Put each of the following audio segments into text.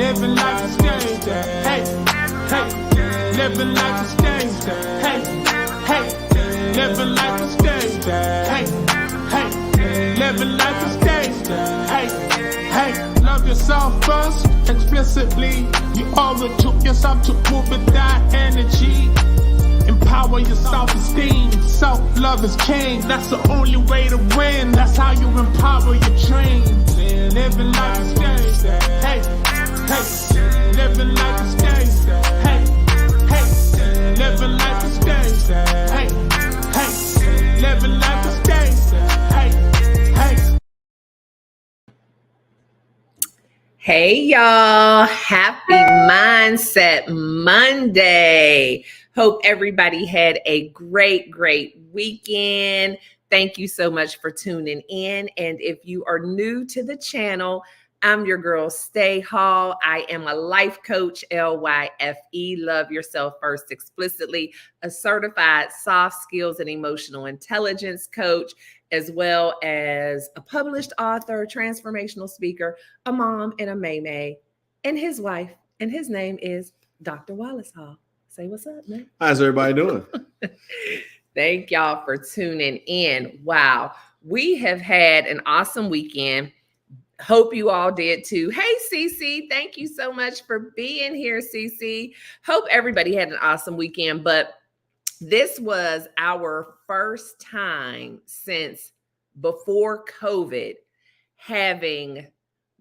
living like a stage. Hey, hey, living like a stage. Hey, hey, living like a stage. Hey, hey, living like a stage. Hey, hey, love yourself first, explicitly. You owe it to yourself to move with that energy. Empower your self-esteem. Self-love is king. That's the only way to win. That's how you empower your dreams. Living like a stage. Hey, hey. Living like a stage. Hey, hey. Living like a stage. Hey, hey. Living like a stage. Hey, hey. Hey, y'all. Happy Mindset Monday. Hope everybody had a great weekend. Thank you so much for tuning in. And if you are new to the channel, I'm your girl, Stae Hall. I am a life coach, L.Y.F.E, Love Yourself First Explicitly, a certified soft skills and emotional intelligence coach, as well as a published author, transformational speaker, a mom, and a maymay, and his wife. And his name is Dr. Wallace Hall. Say what's up, man. How's everybody doing? Thank y'all for tuning in. Wow. We have had an awesome weekend. Hope you all did too. Hey, Cece, thank you so much for being here, Cece. Hope everybody had an awesome weekend, but this was our first time since before COVID having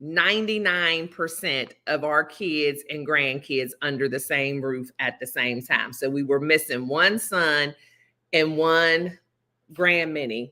99% of our kids and grandkids under the same roof at the same time. So we were missing one son and one grandmini,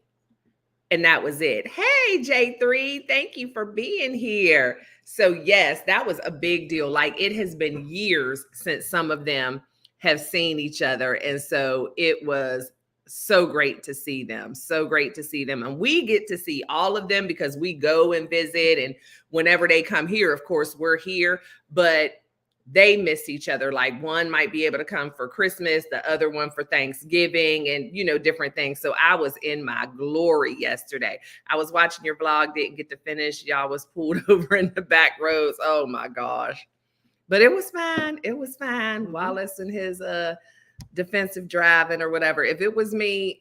and that was it. Hey, J3, thank you for being here. So yes, that was a big deal. Like, it has been years since some of them have seen each other. And so it was so great to see them. So great to see them. And we get to see all of them because we go and visit. And whenever they come here, of course, we're here, but they miss each other. Like, one might be able to come for Christmas, the other one for Thanksgiving, and, you know, different things. So I was in my glory yesterday. I was watching your vlog, didn't get to finish. Y'all was pulled over in the back roads. Oh my gosh. But it was fine. It was fine. Wallace and his defensive driving or whatever. If it was me,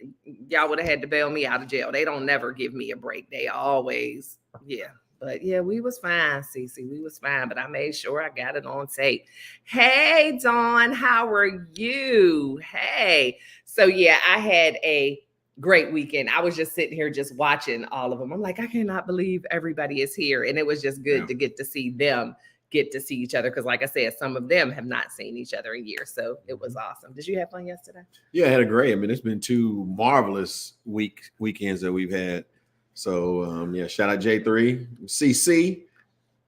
y'all would have had to bail me out of jail. They don't never give me a break. They always, yeah. But yeah, we was fine, Cece. We was fine, but I made sure I got it on tape. Hey, Dawn, how are you? Hey. So yeah, I had a great weekend. I was just sitting here just watching all of them. I'm like, I cannot believe everybody is here. And it was just good to get to see them get to see each other. Because like I said, some of them have not seen each other in years. So it was awesome. Did you have fun yesterday? Yeah, I had a great. I mean, it's been two marvelous weekends that we've had. So yeah, shout out J3, CC.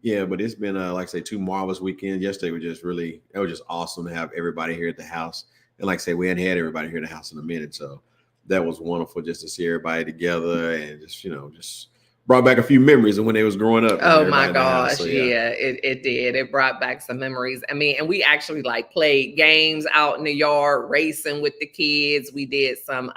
Yeah, but it's been like I say, two marvelous weekends. Yesterday was just really, it was just awesome to have everybody here at the house. And like I say, we hadn't had everybody here at the house in a minute. So that was wonderful just to see everybody together and just, you know, just brought back a few memories of when they was growing up. Oh my gosh. So, yeah, it did. It brought back some memories. I mean, and we actually like played games out in the yard, racing with the kids. We did some,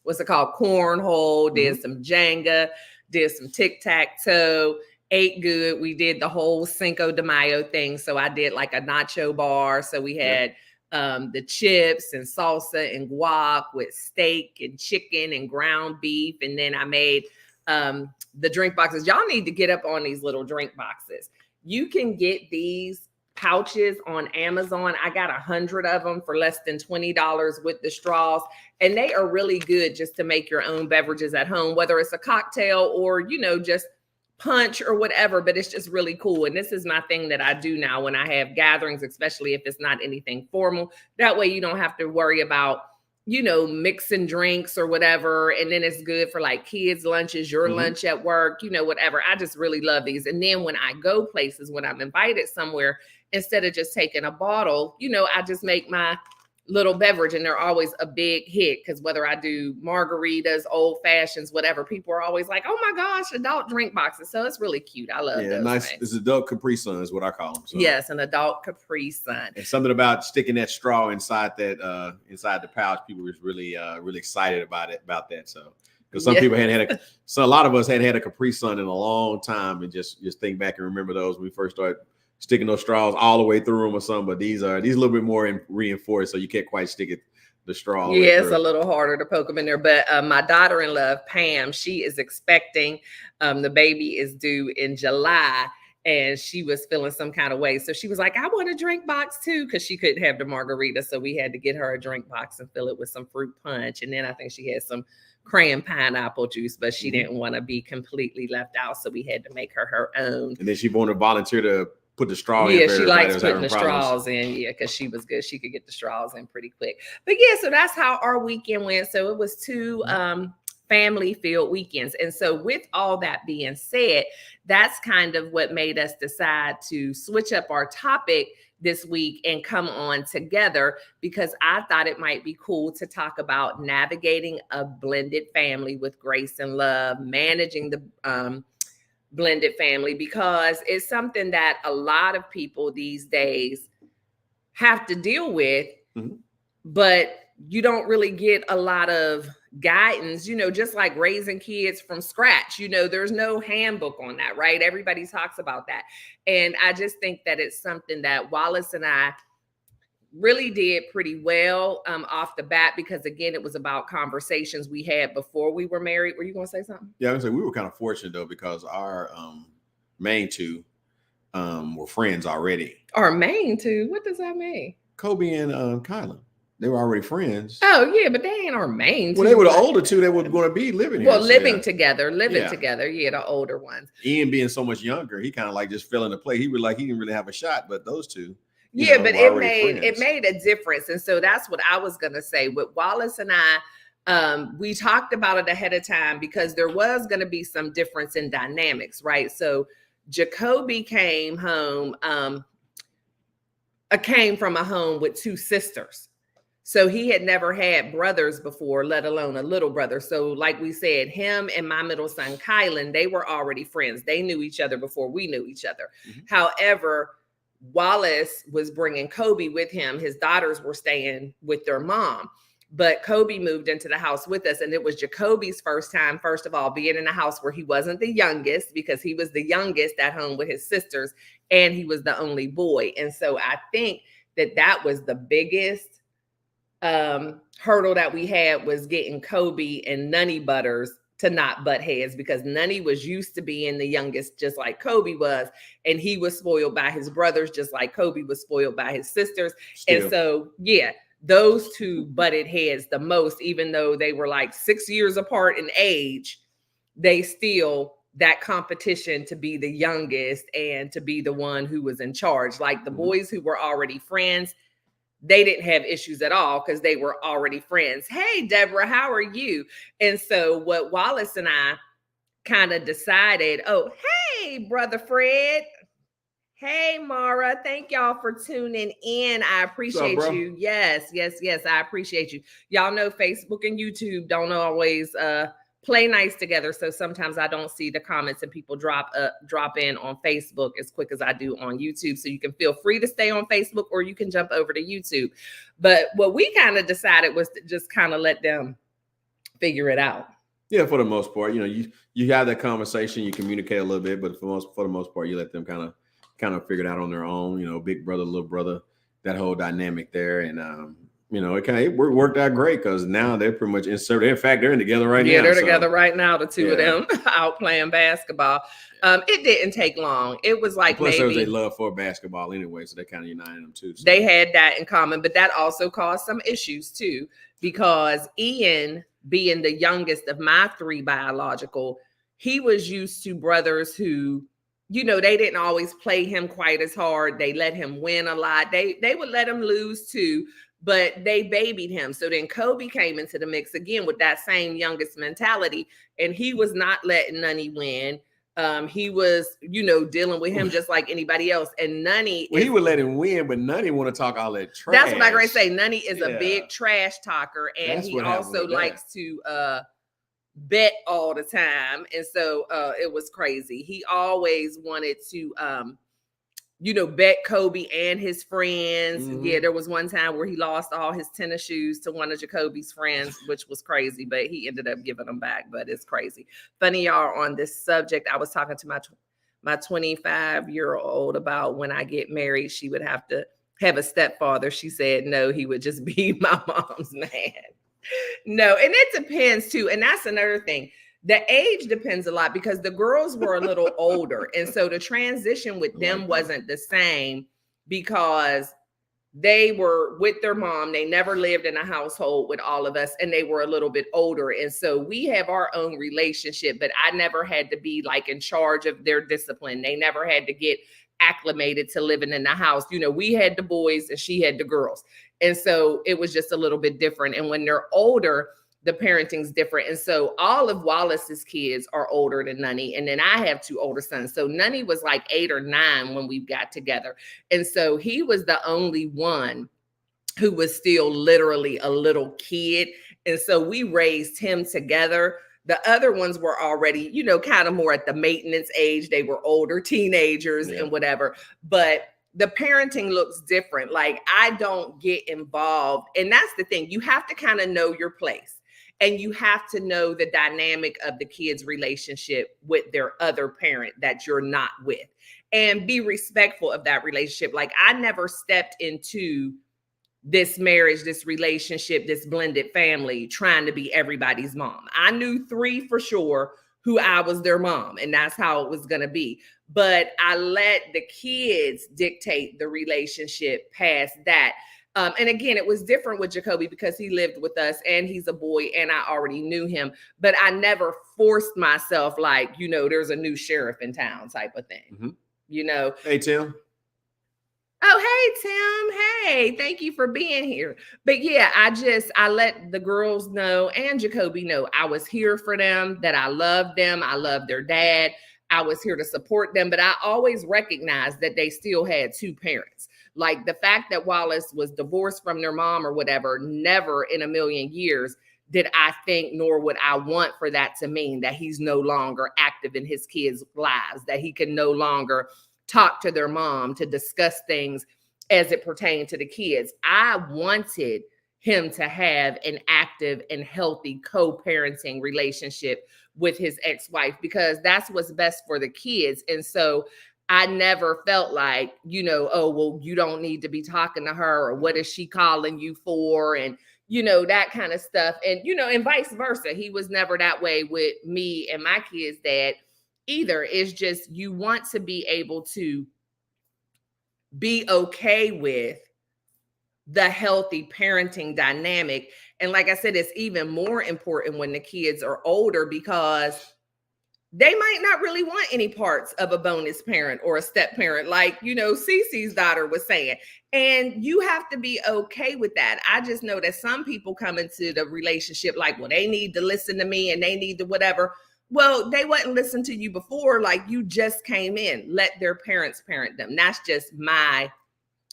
what's it called? Cornhole, did some Jenga, did some tic-tac-toe, ate good. We did the whole Cinco de Mayo thing. So I did like a nacho bar. So we had the chips and salsa and guac with steak and chicken and ground beef. And then I made the drink boxes. Y'all need to get up on these little drink boxes. You can get these pouches on Amazon. I got 100 of them for less than $20 with the straws. And they are really good just to make your own beverages at home, whether it's a cocktail or, you know, just punch or whatever, but it's just really cool. And this is my thing that I do now when I have gatherings, especially if it's not anything formal. That way you don't have to worry about, you know, mixing drinks or whatever. And then it's good for like kids' lunches, your lunch at work, you know, whatever. I just really love these. And then when I go places, when I'm invited somewhere, instead of just taking a bottle, you know, I just make my little beverage, and they're always a big hit because whether I do margaritas, old fashions, whatever, people are always like, "Oh my gosh, adult drink boxes!" So it's really cute. I love those nice. things. It's adult Capri Sun is what I call them. So. Yes, an adult Capri Sun. And something about sticking that straw inside that inside the pouch, people was really really excited about that. So because some people a lot of us had a Capri Sun in a long time, and just think back and remember those when we first started sticking those straws all the way through them or something. But these are a little bit more reinforced, so you can't quite stick it the straw all the way Yeah, it's through. a little harder to poke them in there. But my daughter-in-law, Pam, she is expecting, the baby is due in July, and she was feeling some kind of way. So she was like, I want a drink box too, because she couldn't have the margarita. So we had to get her a drink box and fill it with some fruit punch. And then I think she had some cran pineapple juice, but she didn't want to be completely left out. So we had to make her own. And then she wanted to volunteer to put the straw in. Yeah, she likes putting the straws in. Yeah, because she was good. She could get the straws in pretty quick. But yeah, so that's how our weekend went. So it was 2 family-filled weekends. And so with all that being said, that's kind of what made us decide to switch up our topic this week and come on together, because I thought it might be cool to talk about navigating a blended family with grace and love, managing the blended family, because it's something that a lot of people these days have to deal with, but you don't really get a lot of guidance, just like raising kids from scratch. There's no handbook on that, right? Everybody talks about that. And I just think that it's something that Wallace and I really did pretty well off the bat, because again, it was about conversations we had before we were married. Were you going to say something? Yeah, I was gonna say we were kind of fortunate though, because our main 2 were friends already. Our main 2? What does that mean? Kobe and Kylan. They were already friends. Oh yeah, but they ain't our main 2. Well, they were the older 2 that were going to be living here. Well, living together. Yeah, the older ones. Ian being so much younger, he kind of like just fell into play. He was like, he didn't really have a shot, but those 2. Yeah, but it made a difference. And so that's what I was going to say. With Wallace and I, we talked about it ahead of time, because there was going to be some difference in dynamics, right? So Jacoby came home, came from a home with 2 sisters. So he had never had brothers before, let alone a little brother. So like we said, him and my middle son, Kylan, they were already friends. They knew each other before we knew each other. However, Wallace was bringing Kobe with him. His daughters were staying with their mom, but Kobe moved into the house with us. And it was Jacoby's first time, first of all, being in a house where he wasn't the youngest, because he was the youngest at home with his sisters, and he was the only boy. And so I think that was the biggest hurdle that we had, was getting Kobe and Nunny Butters to not butt heads, because Nunny was used to being the youngest, just like Kobe was. And he was spoiled by his brothers, just like Kobe was spoiled by his sisters. Still. And so, yeah, those 2 butted heads the most, even though they were like 6 years apart in age. They still, that competition to be the youngest and to be the one who was in charge. Like the boys who were already friends, they didn't have issues at all, because they were already friends. Hey, Deborah, how are you? And so what Wallace and I kind of decided, oh, hey, brother Fred. Hey, Mara. Thank y'all for tuning in. I appreciate you. Yes. I appreciate you. Y'all know Facebook and YouTube don't always play nice together. So sometimes I don't see the comments and people drop in on Facebook as quick as I do on YouTube. So you can feel free to stay on Facebook, or you can jump over to YouTube. But what we kind of decided was to just kind of let them figure it out. Yeah, for the most part, you have that conversation, you communicate a little bit, but for the most part, you let them kind of figure it out on their own. Big brother, little brother, that whole dynamic there, and it worked out great, because now they're pretty much inserted. In fact, they're together right now. Yeah, they're together right now, the 2 of them out playing basketball. It didn't take long. It was like plus there was a love for basketball anyway, so they kind of united them too. So. They had that in common, but that also caused some issues too, because Ian, being the youngest of my 3 biological, he was used to brothers who, they didn't always play him quite as hard. They let him win a lot. They would let him lose too, but they babied him. So then Kobe came into the mix again with that same youngest mentality, and he was not letting Nunny win. He was, dealing with him just like anybody else. And Nunny, he would let him win, but Nunny want to talk all that trash. That's what I'm going to say. Nunny is a big trash talker, and he also likes to bet all the time. And so it was crazy. He always wanted to bet Kobe and his friends. Yeah, there was one time where he lost all his tennis shoes to one of Jacoby's friends, which was crazy, but he ended up giving them back. But it's crazy. Funny, y'all, on this subject, I was talking to my 25-year-old about when I get married, she would have to have a stepfather. She said, no, he would just be my mom's man. No, and it depends too. And that's another thing. The age depends a lot because the girls were a little older. And so the transition with them wasn't the same because they were with their mom. They never lived in a household with all of us, and they were a little bit older. And so we have our own relationship, but I never had to be like in charge of their discipline. They never had to get acclimated to living in the house. You know, we had the boys and she had the girls. And so it was just a little bit different. And when they're older, the parenting's different. And so all of Wallace's kids are older than Nunny. And then I have 2 older sons. So Nunny was like 8 or 9 when we got together. And so he was the only one who was still literally a little kid. And so we raised him together. The other ones were already, you know, kind of more at the maintenance age. They were older teenagers and whatever. But the parenting looks different. Like I don't get involved. And that's the thing. You have to kind of know your place. And you have to know the dynamic of the kid's relationship with their other parent that you're not with, and be respectful of that relationship. Like I never stepped into this marriage, this relationship, this blended family trying to be everybody's mom. I knew 3 for sure who I was their mom, and that's how it was going to be. But I let the kids dictate the relationship past that. And again, it was different with Jacoby because he lived with us and he's a boy and I already knew him, but I never forced myself like, you know, there's a new sheriff in town type of thing, you know? Hey, Tim. Oh, hey, Tim. Hey, thank you for being here. But yeah, I let the girls know and Jacoby know I was here for them, that I loved them. I loved their dad. I was here to support them, but I always recognized that they still had 2 parents. Like the fact that Wallace was divorced from their mom or whatever, never in a million years did I think, nor would I want for that to mean that he's no longer active in his kids' lives, that he can no longer talk to their mom to discuss things as it pertained to the kids. I wanted him to have an active and healthy co-parenting relationship with his ex-wife because that's what's best for the kids. And so I never felt like, you know, oh, well, you don't need to be talking to her or what is she calling you for? And, you know, that kind of stuff. And, you know, and vice versa. He was never that way with me and my kids' dad either. It's just you want to be able to be okay with the healthy parenting dynamic. And like I said, it's even more important when the kids are older because they might not really want any parts of a bonus parent or a step parent, like, you know, Cece's daughter was saying. And you have to be okay with that. I just know that some people come into the relationship like, well, they need to listen to me and they need to whatever. Well, they wouldn't listen to you before, like you just came in. Let their parents parent them. That's just my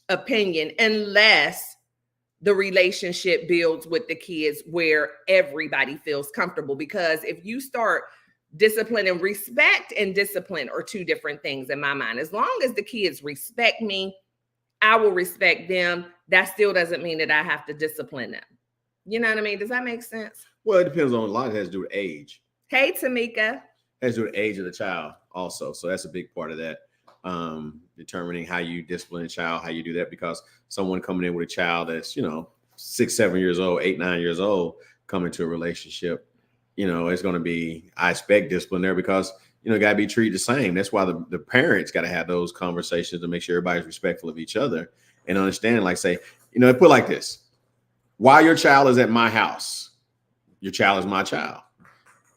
opinion, unless the relationship builds with the kids where everybody feels comfortable. Because if you start discipline and respect and discipline are 2 different things in my mind. As long as the kids respect me, I will respect them. That still doesn't mean that I have to discipline them. You know what I mean? Does that make sense? Well, it depends on a lot. It has to do with age. Hey, Tamika. It has to do with the age of the child also. So that's a big part of that. Determining how you discipline a child, how you do that, because someone coming in with a child that's, you know, 6, 7 years old, 8, 9 years old, coming to a relationship, you know, it's going to be, I expect discipline there because, you know, got to be treated the same. That's why the parents got to have those conversations to make sure everybody's respectful of each other and understand, like say, you know, put it like this. While your child is at my house, your child is my child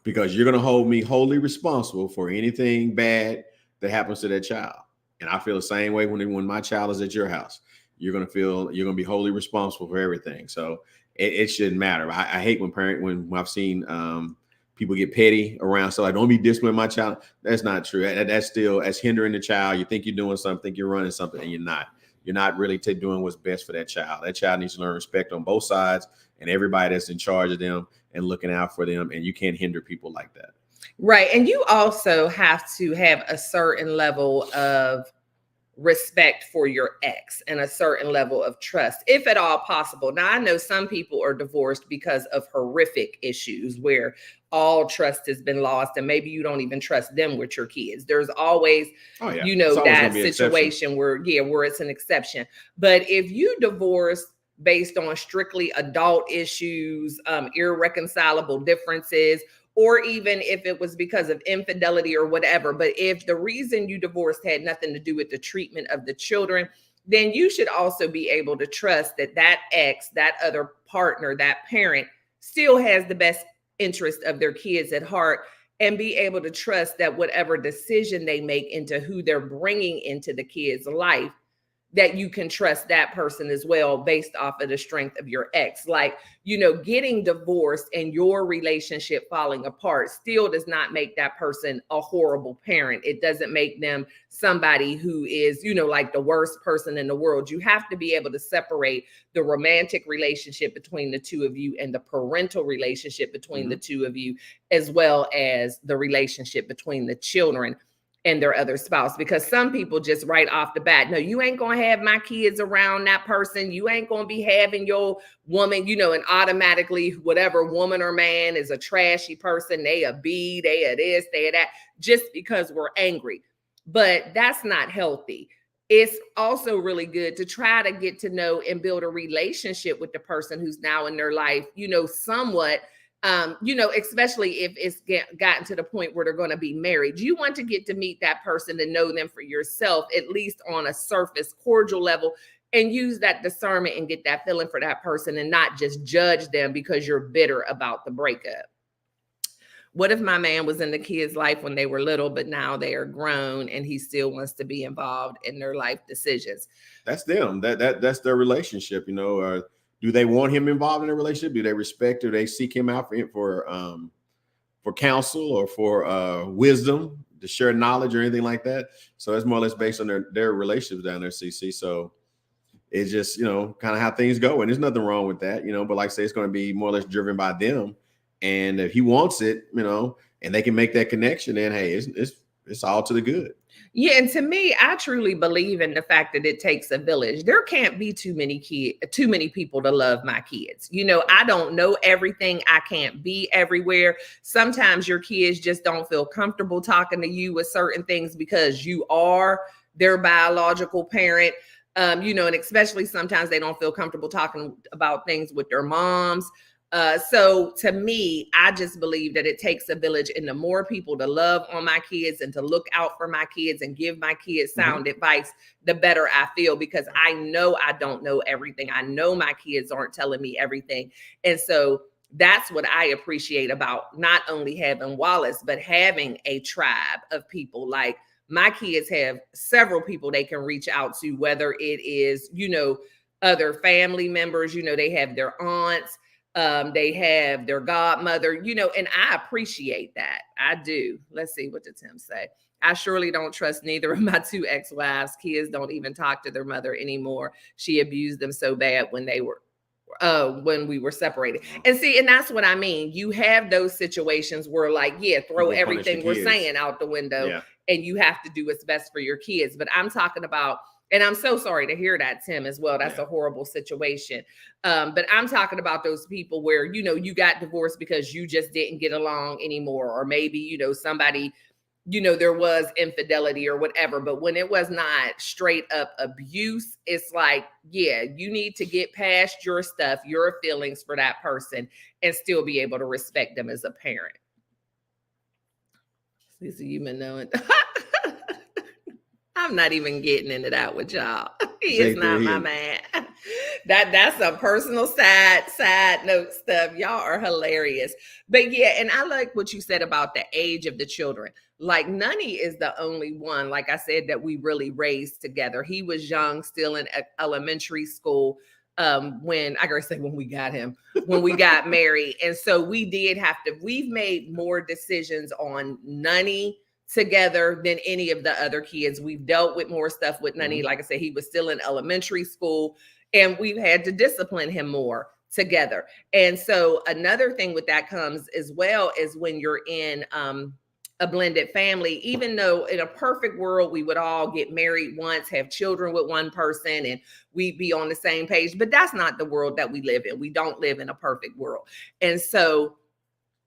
because you're going to hold me wholly responsible for anything bad that happens to that child. And I feel the same way when my child is at your house. You're going to be wholly responsible for everything. So it shouldn't matter. I hate when I've seen people get petty around. So I don't be disciplining my child. That's not true. That's hindering the child. You think you're doing something, think you're running something, and you're not. You're not really doing what's best for that child. That child needs to learn respect on both sides and everybody that's in charge of them and looking out for them. And you can't hinder people like that. Right. And you also have to have a certain level of respect for your ex and a certain level of trust, if at all possible. Now, I know some people are divorced because of horrific issues where all trust has been lost and maybe you don't even trust them with your kids. There's always, that situation where it's an exception. But if you divorce based on strictly adult issues, irreconcilable differences, or even if it was because of infidelity or whatever. But if the reason you divorced had nothing to do with the treatment of the children, then you should also be able to trust that that ex, that other partner, that parent still has the best interest of their kids at heart, and be able to trust that whatever decision they make into who they're bringing into the kid's life, that you can trust that person as well based off of the strength of your ex. Like, getting divorced and your relationship falling apart still does not make that person a horrible parent. It doesn't make them somebody who is, like the worst person in the world. You have to be able to separate the romantic relationship between the two of you and the parental relationship between the two of you, as well as the relationship between the children and their other spouse. Because some people just right off the bat, no, you ain't going to have my kids around that person. You ain't going to be having your woman, and automatically whatever woman or man is a trashy person, they a B, they a this, they a that, just because we're angry. But that's not healthy. It's also really good to try to get to know and build a relationship with the person who's now in their life, somewhat, especially if it's gotten to the point where they're going to be married. You want to get to meet that person and know them for yourself, at least on a surface cordial level, and use that discernment and get that feeling for that person and not just judge them because you're bitter about the breakup. What if my man was in the kid's life when they were little, but now they are grown and he still wants to be involved in their life decisions? That's them. That's their relationship, do they want him involved in a relationship? Do they respect or they seek him out for counsel or for wisdom, to share knowledge or anything like that? So it's more or less based on their relationships down there, CC. So it's just, kind of how things go. And there's nothing wrong with that, but like I say, it's going to be more or less driven by them. And if he wants it, and they can make that connection, then hey, it's all to the good. Yeah, and to me, I truly believe in the fact that it takes a village. There can't be too many people to love my kids. I don't know everything. I can't be everywhere. Sometimes your kids just don't feel comfortable talking to you with certain things because you are their biological parent. And especially sometimes they don't feel comfortable talking about things with their moms. So to me, I just believe that it takes a village, and the more people to love on my kids and to look out for my kids and give my kids sound advice, the better I feel, because I know I don't know everything. I know my kids aren't telling me everything. And so that's what I appreciate about not only having Wallace, but having a tribe of people. Like, my kids have several people they can reach out to, whether it is, other family members, they have their aunts, they have their godmother, and I appreciate that. I do. Let's see, what did Tim say? I surely don't trust neither of my two ex-wives. Kids don't even talk to their mother anymore. She abused them so bad when we were separated. And see, and that's what I mean. You have those situations where, like, throw everything we're saying out the window, and you have to do what's best for your kids. But I'm talking about, and I'm so sorry to hear that, Tim, as well. That's a horrible situation. But I'm talking about those people where, you got divorced because you just didn't get along anymore. Or maybe, somebody, there was infidelity or whatever. But when it was not straight up abuse, it's like, you need to get past your stuff, your feelings for that person, and still be able to respect them as a parent. So you been knowing. I'm not even getting into that with y'all. He is not my man. That's a personal side note stuff. Y'all are hilarious. But and I like what you said about the age of the children. Like, Nunny is the only one, like I said, that we really raised together. He was young, still in elementary school when we got him, when we got married. And so we've made more decisions on Nunny together than any of the other kids. We've dealt with more stuff with Nunny. Like I said, he was still in elementary school, and we've had to discipline him more together. And so another thing with that comes as well is when you're in a blended family, even though in a perfect world, we would all get married once, have children with one person, and we'd be on the same page. But that's not the world that we live in. We don't live in a perfect world. And so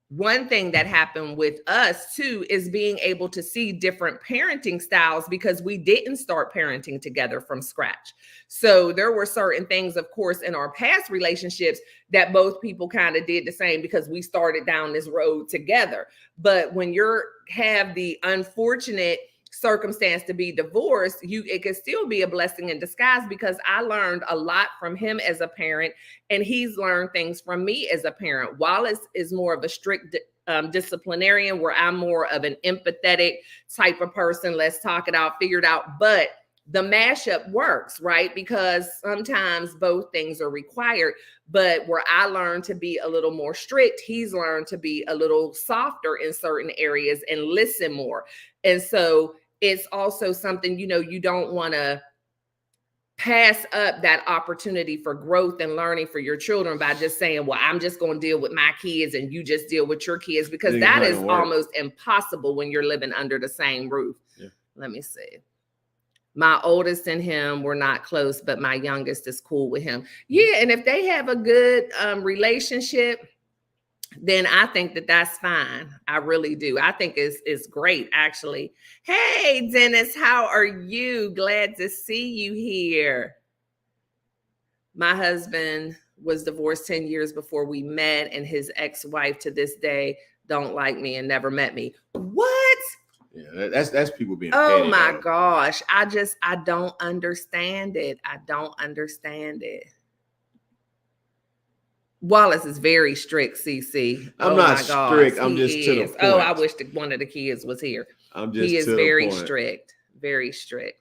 one thing that happened with us too is being able to see different parenting styles, because we didn't start parenting together from scratch. So there were certain things, of course, in our past relationships that both people kind of did the same, because we started down this road together. But when you have the unfortunate circumstance to be divorced, it could still be a blessing in disguise, because I learned a lot from him as a parent, and he's learned things from me as a parent. Wallace is more of a strict disciplinarian, where I'm more of an empathetic type of person. Let's talk it out, figure it out. But the mashup works, right? Because sometimes both things are required. But where I learned to be a little more strict, he's learned to be a little softer in certain areas and listen more. And so it's also something, you don't want to pass up that opportunity for growth and learning for your children by just saying, well, I'm just going to deal with my kids and you just deal with your kids, because that is almost impossible when you're living under the same roof. Yeah. Let me see. My oldest and him were not close, but my youngest is cool with him. Yeah. And if they have a good relationship, then I think that that's fine. I really do. I think it's great, actually. Hey, Dennis, how are you? Glad to see you here. My husband was divorced 10 years before we met, and his ex-wife to this day don't like me and never met me. What? Yeah, that's people being petty, my gosh. I don't understand it. I don't understand it. Wallace is very strict, CC. I'm not strict. I'm just to the point. Oh, I wish one of the kids was here. He is very strict, very strict.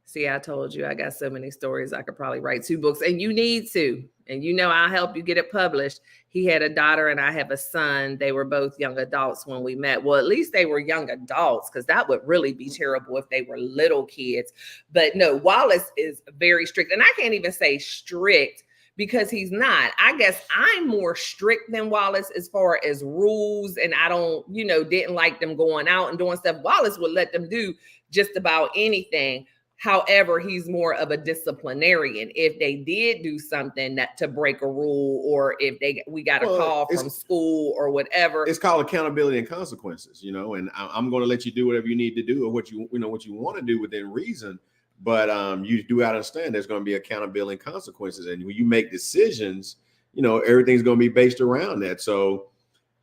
See, I told you I got so many stories. I could probably write 2 books, and you need to. And I'll help you get it published. He had a daughter and I have a son. They were both young adults when we met. Well, at least they were young adults, because that would really be terrible if they were little kids. But no, Wallace is very strict. And I can't even say strict, because he's not. I guess I'm more strict than Wallace as far as rules, and I don't, didn't like them going out and doing stuff. Wallace would let them do just about anything. However, he's more of a disciplinarian. If they did do something to break a rule, or if we got a call from school or whatever. It's called accountability and consequences, and I'm going to let you do whatever you need to do, or what you want to do within reason. But you do understand there's going to be accountability and consequences. And when you make decisions, everything's going to be based around that. So,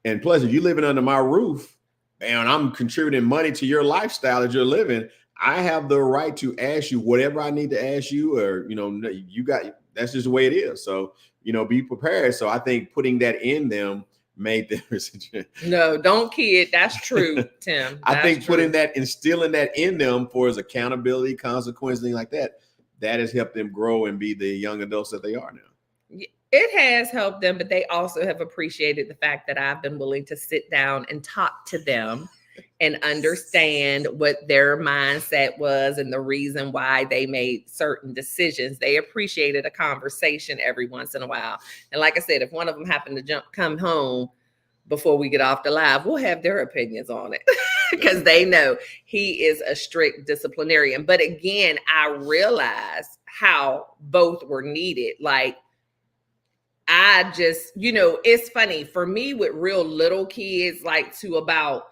and plus, if you're living under my roof and I'm contributing money to your lifestyle that you're living, I have the right to ask you whatever I need to ask you, or, that's just the way it is. So, be prepared. So I think putting that in them made them. No, don't kid. That's true, Tim. I think instilling that in them for his accountability, consequence, things like that has helped them grow and be the young adults that they are now. It has helped them, but they also have appreciated the fact that I've been willing to sit down and talk to them and understand what their mindset was and the reason why they made certain decisions. They appreciated a conversation every once in a while. And like I said, if one of them happened to come home before we get off the live, we'll have their opinions on it, because they know he is a strict disciplinarian. But again, I realized how both were needed. Like, I just, it's funny for me with real little kids, like to about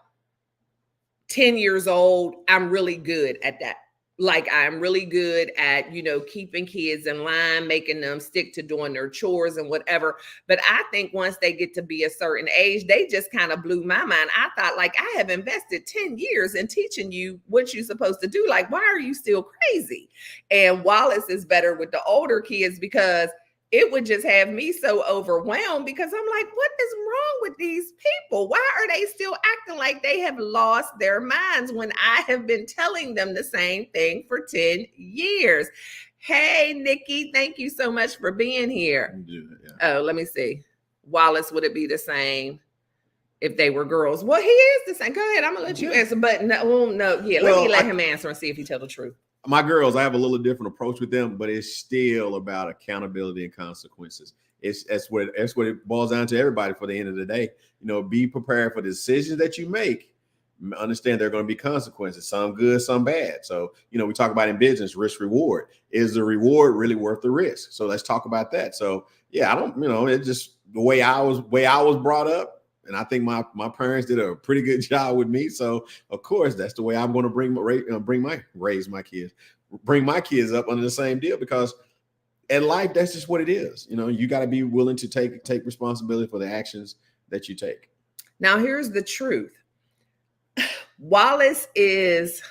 10 years old, I'm really good at that. Like, I'm really good at, keeping kids in line, making them stick to doing their chores and whatever. But I think once they get to be a certain age, they just kind of blew my mind. I thought, like, I have invested 10 years in teaching you what you're supposed to do. Like, why are you still crazy? And Wallace is better with the older kids, because it would just have me so overwhelmed, because I'm like, what is wrong with these people? Why are they still acting like they have lost their minds when I have been telling them the same thing for 10 years? Hey, Nikki, thank you so much for being here. Yeah. Oh, let me see. Wallace, would it be the same if they were girls? Well, he is the same. Go ahead. I'm going to let you answer. But no. Yeah, let me let him answer and see if he tells the truth. My girls, I have a little different approach with them, but it's still about accountability and consequences. That's what it boils down to, everybody, for the end of the day. Be prepared for the decisions that you make, understand there are going to be consequences, some good, some bad. So, we talk about in business, risk reward. Is the reward really worth the risk? So let's talk about that. So yeah, I don't, it's just the way I was brought up. And I think my parents did a pretty good job with me. So of course, that's the way I'm going to bring my kids up under the same deal, because in life, that's just what it is. You got to be willing to take responsibility for the actions that you take. Now, here's the truth. Wallace is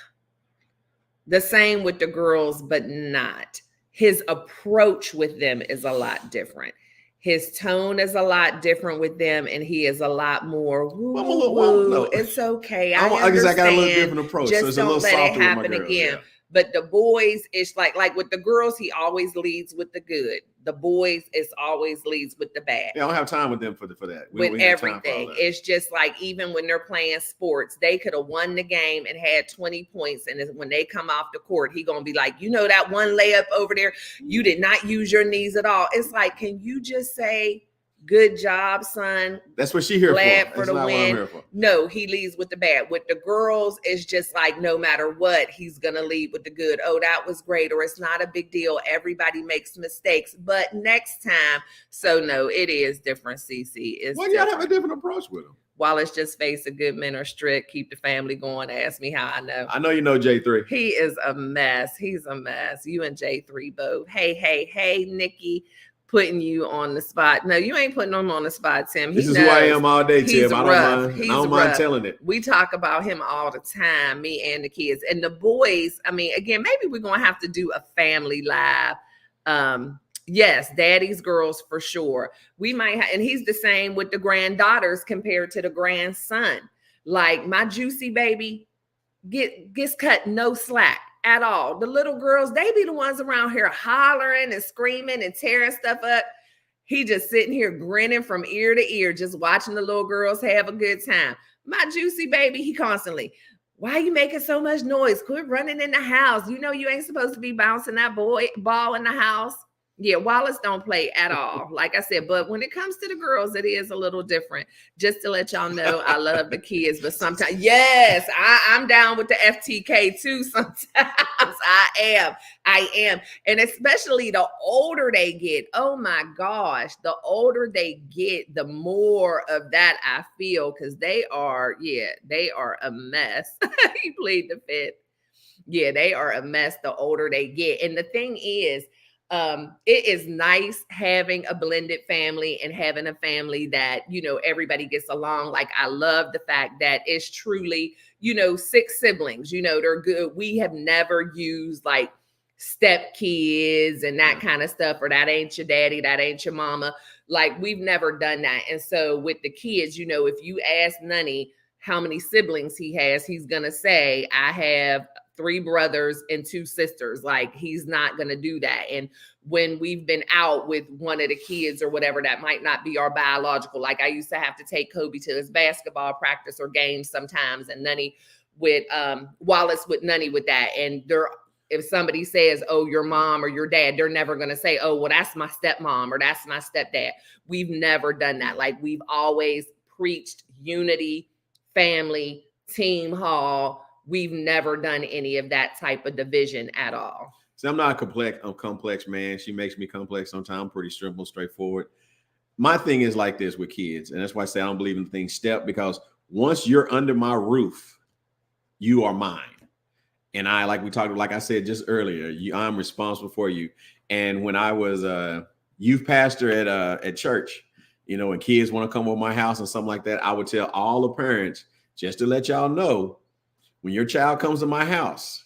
the same with the girls, but not. His approach with them is a lot different. His tone is a lot different with them, and he is a lot more, no. It's okay. I understand. I got a little different approach. Just so don't let it happen again. Yeah. But the boys, it's like with the girls, he always leads with the good. The boys is always leads with the bad. Yeah, I don't have time with them for that. With everything. It's just like, even when they're playing sports, they could have won the game and had 20 points. And when they come off the court, he going to be like, that one layup over there, you did not use your knees at all. It's like, can you just say, good job, son? That's what she here Glad for the win. No, he leads with the bad. With the girls, it's just like, no matter what, he's going to lead with the good. Oh, that was great. Or it's not a big deal. Everybody makes mistakes, but next time. So no, it is different, CC. Well, you got to have a different approach with him. Wallace just face a good men are strict, keep the family going. Ask me how I know. I know you know J3. He is a mess. He's a mess. You and J3 both. Hey, Nikki. Putting you on the spot. No, you ain't putting him on the spot, Tim. This is who I am all day, Tim. I don't mind telling it. We talk about him all the time, me and the kids. And the boys, again, maybe we're going to have to do a family live. Yes, daddy's girls for sure. We might have, and he's the same with the granddaughters compared to the grandson. Like my juicy baby gets cut no slack at all. The little girls, they be the ones around here hollering and screaming and tearing stuff up. He just sitting here grinning from ear to ear, just watching the little girls have a good time. My juicy baby, he constantly, why are you making so much noise? Quit running in the house. You ain't supposed to be bouncing that ball in the house. Yeah, Wallace don't play at all, like I said. But when it comes to the girls, it is a little different. Just to let y'all know, I love the kids, but sometimes, yes, I'm down with the FTK too. Sometimes I am. And especially the older they get, oh my gosh, the older they get, the more of that I feel, because they are a mess. He played the fifth. Yeah, they are a mess the older they get. And the thing is, it is nice having a blended family and having a family that, everybody gets along. Like, I love the fact that it's truly, 6 siblings, they're good. We have never used like step kids and that kind of stuff, or that ain't your daddy, that ain't your mama. Like, we've never done that. And so with the kids, if you ask Nunny how many siblings he has, he's going to say, I have 3 brothers and 2 sisters. Like, he's not going to do that. And when we've been out with one of the kids or whatever, that might not be our biological. Like, I used to have to take Kobe to his basketball practice or games sometimes, and Nunny with Wallace with Nunny with that. And if somebody says, oh, your mom or your dad, they're never going to say, oh, well, that's my stepmom or that's my stepdad. We've never done that. Like, we've always preached unity, family, team hall. We've never done any of that type of division at all. See, I'm not a complex man. She makes me complex sometimes. I'm pretty simple, straightforward. My thing is like this with kids. And that's why I say I don't believe in the thing step, because once you're under my roof, you are mine. And like I said just earlier, I'm responsible for you. And when I was a youth pastor at church, when kids want to come over my house and something like that, I would tell all the parents, just to let y'all know, when your child comes to my house,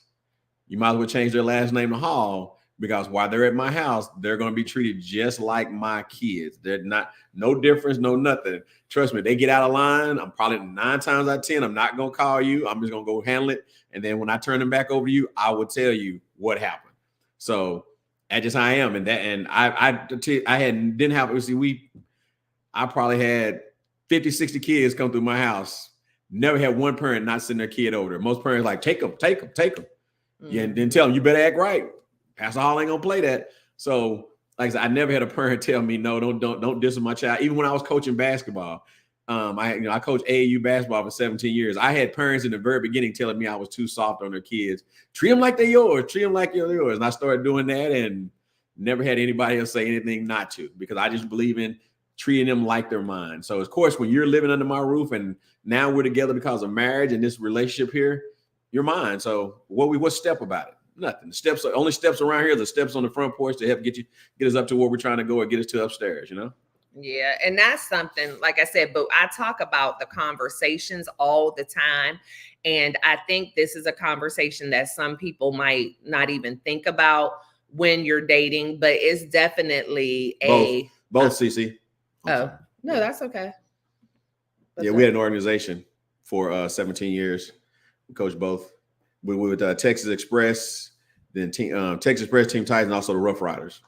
you might as well change their last name to Hall, because while they're at my house, they're going to be treated just like my kids. They're not, no difference, no nothing. Trust me, they get out of line. I'm probably 9 times out of 10, I'm not going to call you. I'm just going to go handle it. And then when I turn them back over to you, I will tell you what happened. So that's just how I am. And I probably had 50, 60 kids come through my house. Never had one parent not send their kid over there. Most parents like, take them. Mm-hmm. Yeah, and then tell them, you better act right. Pastor Hall ain't gonna play that. So, like I said, I never had a parent tell me, no, don't diss my child. Even when I was coaching basketball, I coached AAU basketball for 17 years. I had parents in the very beginning telling me I was too soft on their kids. Treat them like they're yours. Treat them like you're yours. And I started doing that and never had anybody else say anything not to, because I just believe in treating them like they're mine. So of course, when you're living under my roof and now we're together because of marriage and this relationship here, you're mine. So what's step about it? Nothing. The only steps around here are the steps on the front porch to help get us up to where we're trying to go or get us to upstairs, Yeah. And that's something, like I said, but I talk about the conversations all the time. And I think this is a conversation that some people might not even think about when you're dating, but it's definitely both CC. Oh, no, that's okay. We had an organization for 17 years. We coached both. We were with Texas Express, then Texas Express, Team Titans, and also the Rough Riders.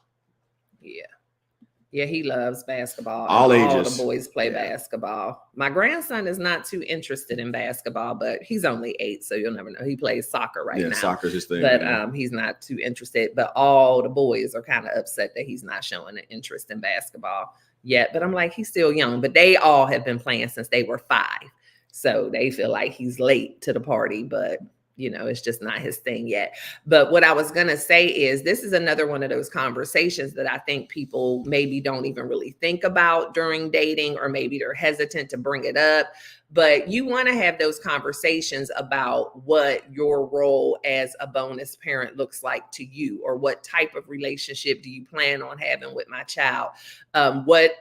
Yeah, he loves basketball. All ages. All the boys play basketball. My grandson is not too interested in basketball, but he's only 8, so you'll never know. He plays soccer now. Yeah, soccer's his thing. But he's not too interested. But all the boys are kind of upset that he's not showing an interest in basketball yet. But I'm like, he's still young. But they all have been playing since they were 5. So they feel like he's late to the party, but it's just not his thing yet. But what I was going to say is this is another one of those conversations that I think people maybe don't even really think about during dating, or maybe they're hesitant to bring it up. But you want to have those conversations about what your role as a bonus parent looks like to you, or what type of relationship do you plan on having with my child? What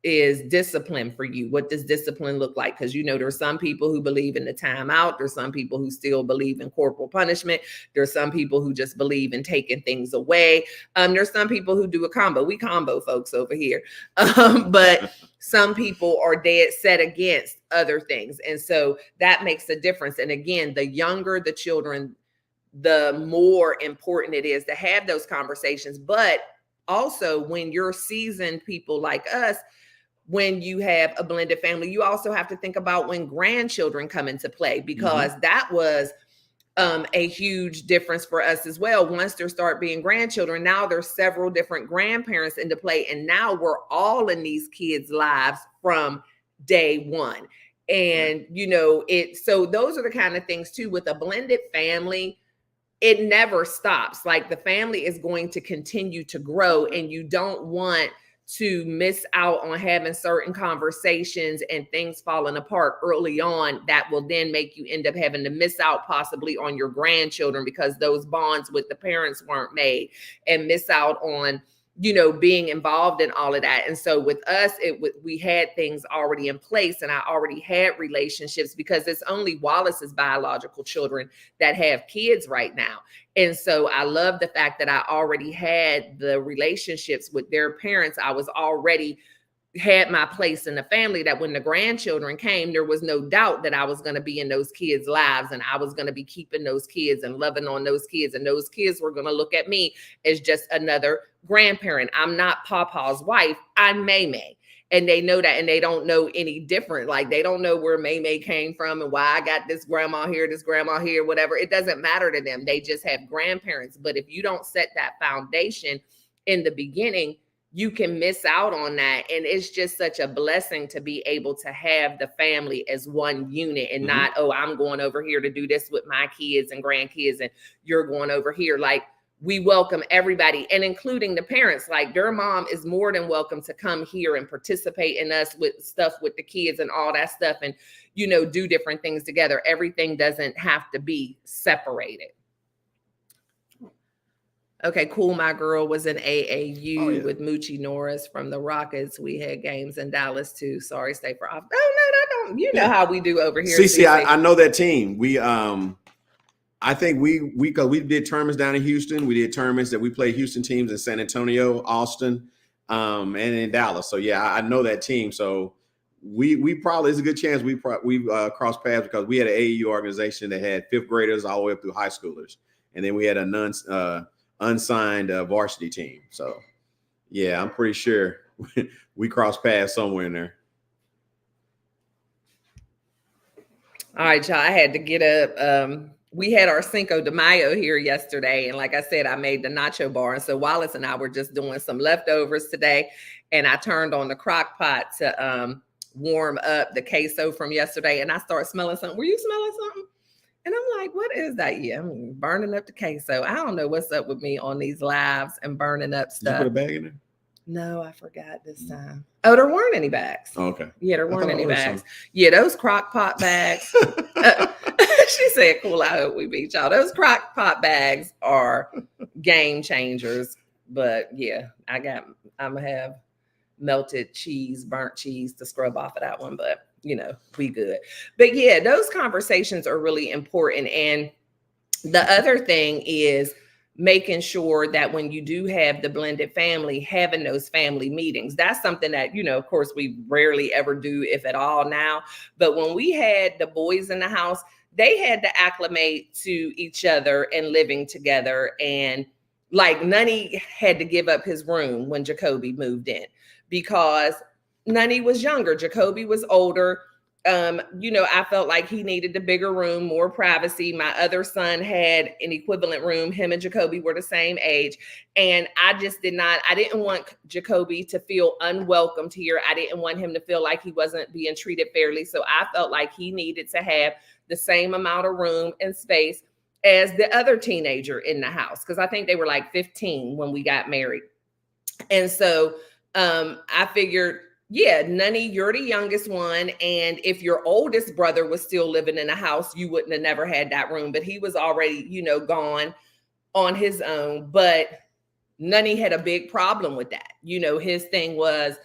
is discipline for you? What does discipline look like? Because there's some people who believe in the timeout. There's some people who still believe in corporal punishment. There's some people who just believe in taking things away. There's some people who do a combo. We combo folks over here. But some people are dead set against other things. And so that makes a difference. And again, the younger the children, the more important it is to have those conversations. But also when you're seasoned people like us, when you have a blended family, you also have to think about when grandchildren come into play, because that was a huge difference for us as well. Once there start being grandchildren, now there's several different grandparents into play. And now we're all in these kids' lives from day one. And, so those are the kind of things too, with a blended family, it never stops. Like the family is going to continue to grow, and you don't want to miss out on having certain conversations and things falling apart early on that will then make you end up having to miss out possibly on your grandchildren because those bonds with the parents weren't made, and miss out on, being involved in all of that. And so with us, we had things already in place, and I already had relationships, because it's only Wallace's biological children that have kids right now. And so I love the fact that I already had the relationships with their parents. I was already had my place in the family, that when the grandchildren came, there was no doubt that I was going to be in those kids' lives, and I was going to be keeping those kids and loving on those kids. And those kids were going to look at me as just another grandparent. I'm not Papa's wife. I'm May. And they know that, and they don't know any different. Like they don't know where May came from and why I got this grandma here, whatever. It doesn't matter to them. They just have grandparents. But if you don't set that foundation in the beginning, you can miss out on that. And it's just such a blessing to be able to have the family as one unit, and not, I'm going over here to do this with my kids and grandkids, and you're going over here. Like, we welcome everybody, and including the parents. Like their mom is more than welcome to come here and participate in us with stuff with the kids and all that stuff, and, do different things together. Everything doesn't have to be separated. Okay, cool. My girl was in AAU with Moochie Norris from the Rockets. We had games in Dallas too. Sorry, stay for off. No, don't. You know how we do over here. CC, I know that team. We I think because we did tournaments down in Houston. We did tournaments that we played Houston teams in San Antonio, Austin, and in Dallas. So yeah, I know that team. So we probably, there's a good chance we crossed paths, because we had an AAU organization that had 5th graders all the way up through high schoolers, and then we had a unsigned varsity team. So yeah, I'm pretty sure we crossed paths somewhere in there. All right, y'all. I had to get up. We had our Cinco de Mayo here yesterday. And like I said, I made the nacho bar. And so Wallace and I were just doing some leftovers today. And I turned on the crock pot to warm up the queso from yesterday, and I start smelling something. Were you smelling something? And I'm like, what is that? Yeah, I'm burning up the queso. I don't know what's up with me on these lives and burning up stuff. Did you put a bag in there? No, I forgot this time. Oh, there weren't any bags. Oh, okay. Yeah, there weren't any bags. Yeah, those crock pot bags. She said, cool, I hope we beat y'all. Those crock pot bags are game changers. But yeah, I'm going to have melted cheese, burnt cheese to scrub off of that one. But, we good. But yeah, those conversations are really important. And the other thing is making sure that when you do have the blended family, having those family meetings. That's something that, of course, we rarely ever do, if at all now. But when we had the boys in the house, they had to acclimate to each other and living together. And like Nunny had to give up his room when Jacoby moved in because Nunny was younger. Jacoby was older. I felt like he needed the bigger room, more privacy. My other son had an equivalent room. Him and Jacoby were the same age. And I didn't want Jacoby to feel unwelcomed here. I didn't want him to feel like he wasn't being treated fairly. So I felt like he needed to have the same amount of room and space as the other teenager in the house. Because I think they were like 15 when we got married. And so I figured, yeah, Nunny, you're the youngest one. And if your oldest brother was still living in the house, you wouldn't have never had that room. But he was already, gone on his own. But Nunny had a big problem with that. His thing was,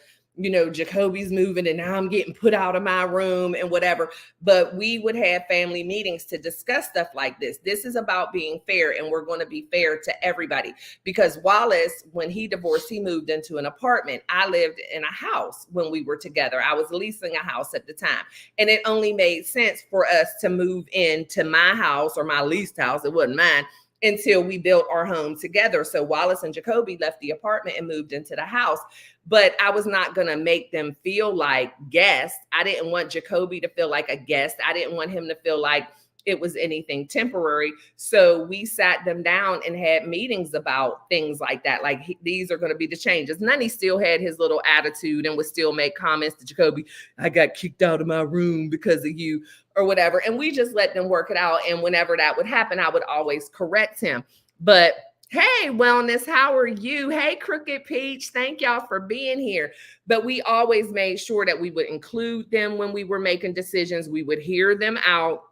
Jacoby's moving and now I'm getting put out of my room and whatever. But we would have family meetings to discuss stuff like this. This is about being fair, and we're going to be fair to everybody. Because Wallace, when he divorced, he moved into an apartment. I lived in a house when we were together. I was leasing a house at the time. And it only made sense for us to move into my house, or my leased house, it wasn't mine, until we built our home together. So Wallace and Jacoby left the apartment and moved into the house. But I was not going to make them feel like guests. I didn't want Jacoby to feel like a guest. I didn't want him to feel like it was anything temporary. So we sat them down and had meetings about things like that. Like, these are going to be the changes. Nunny still had his little attitude and would still make comments to Jacoby. I got kicked out of my room because of you, or whatever. And we just let them work it out. And whenever that would happen, I would always correct him. But hey, Wellness, how are you? Hey, Crooked Peach, thank y'all for being here. But we always made sure that we would include them when we were making decisions. We would hear them out,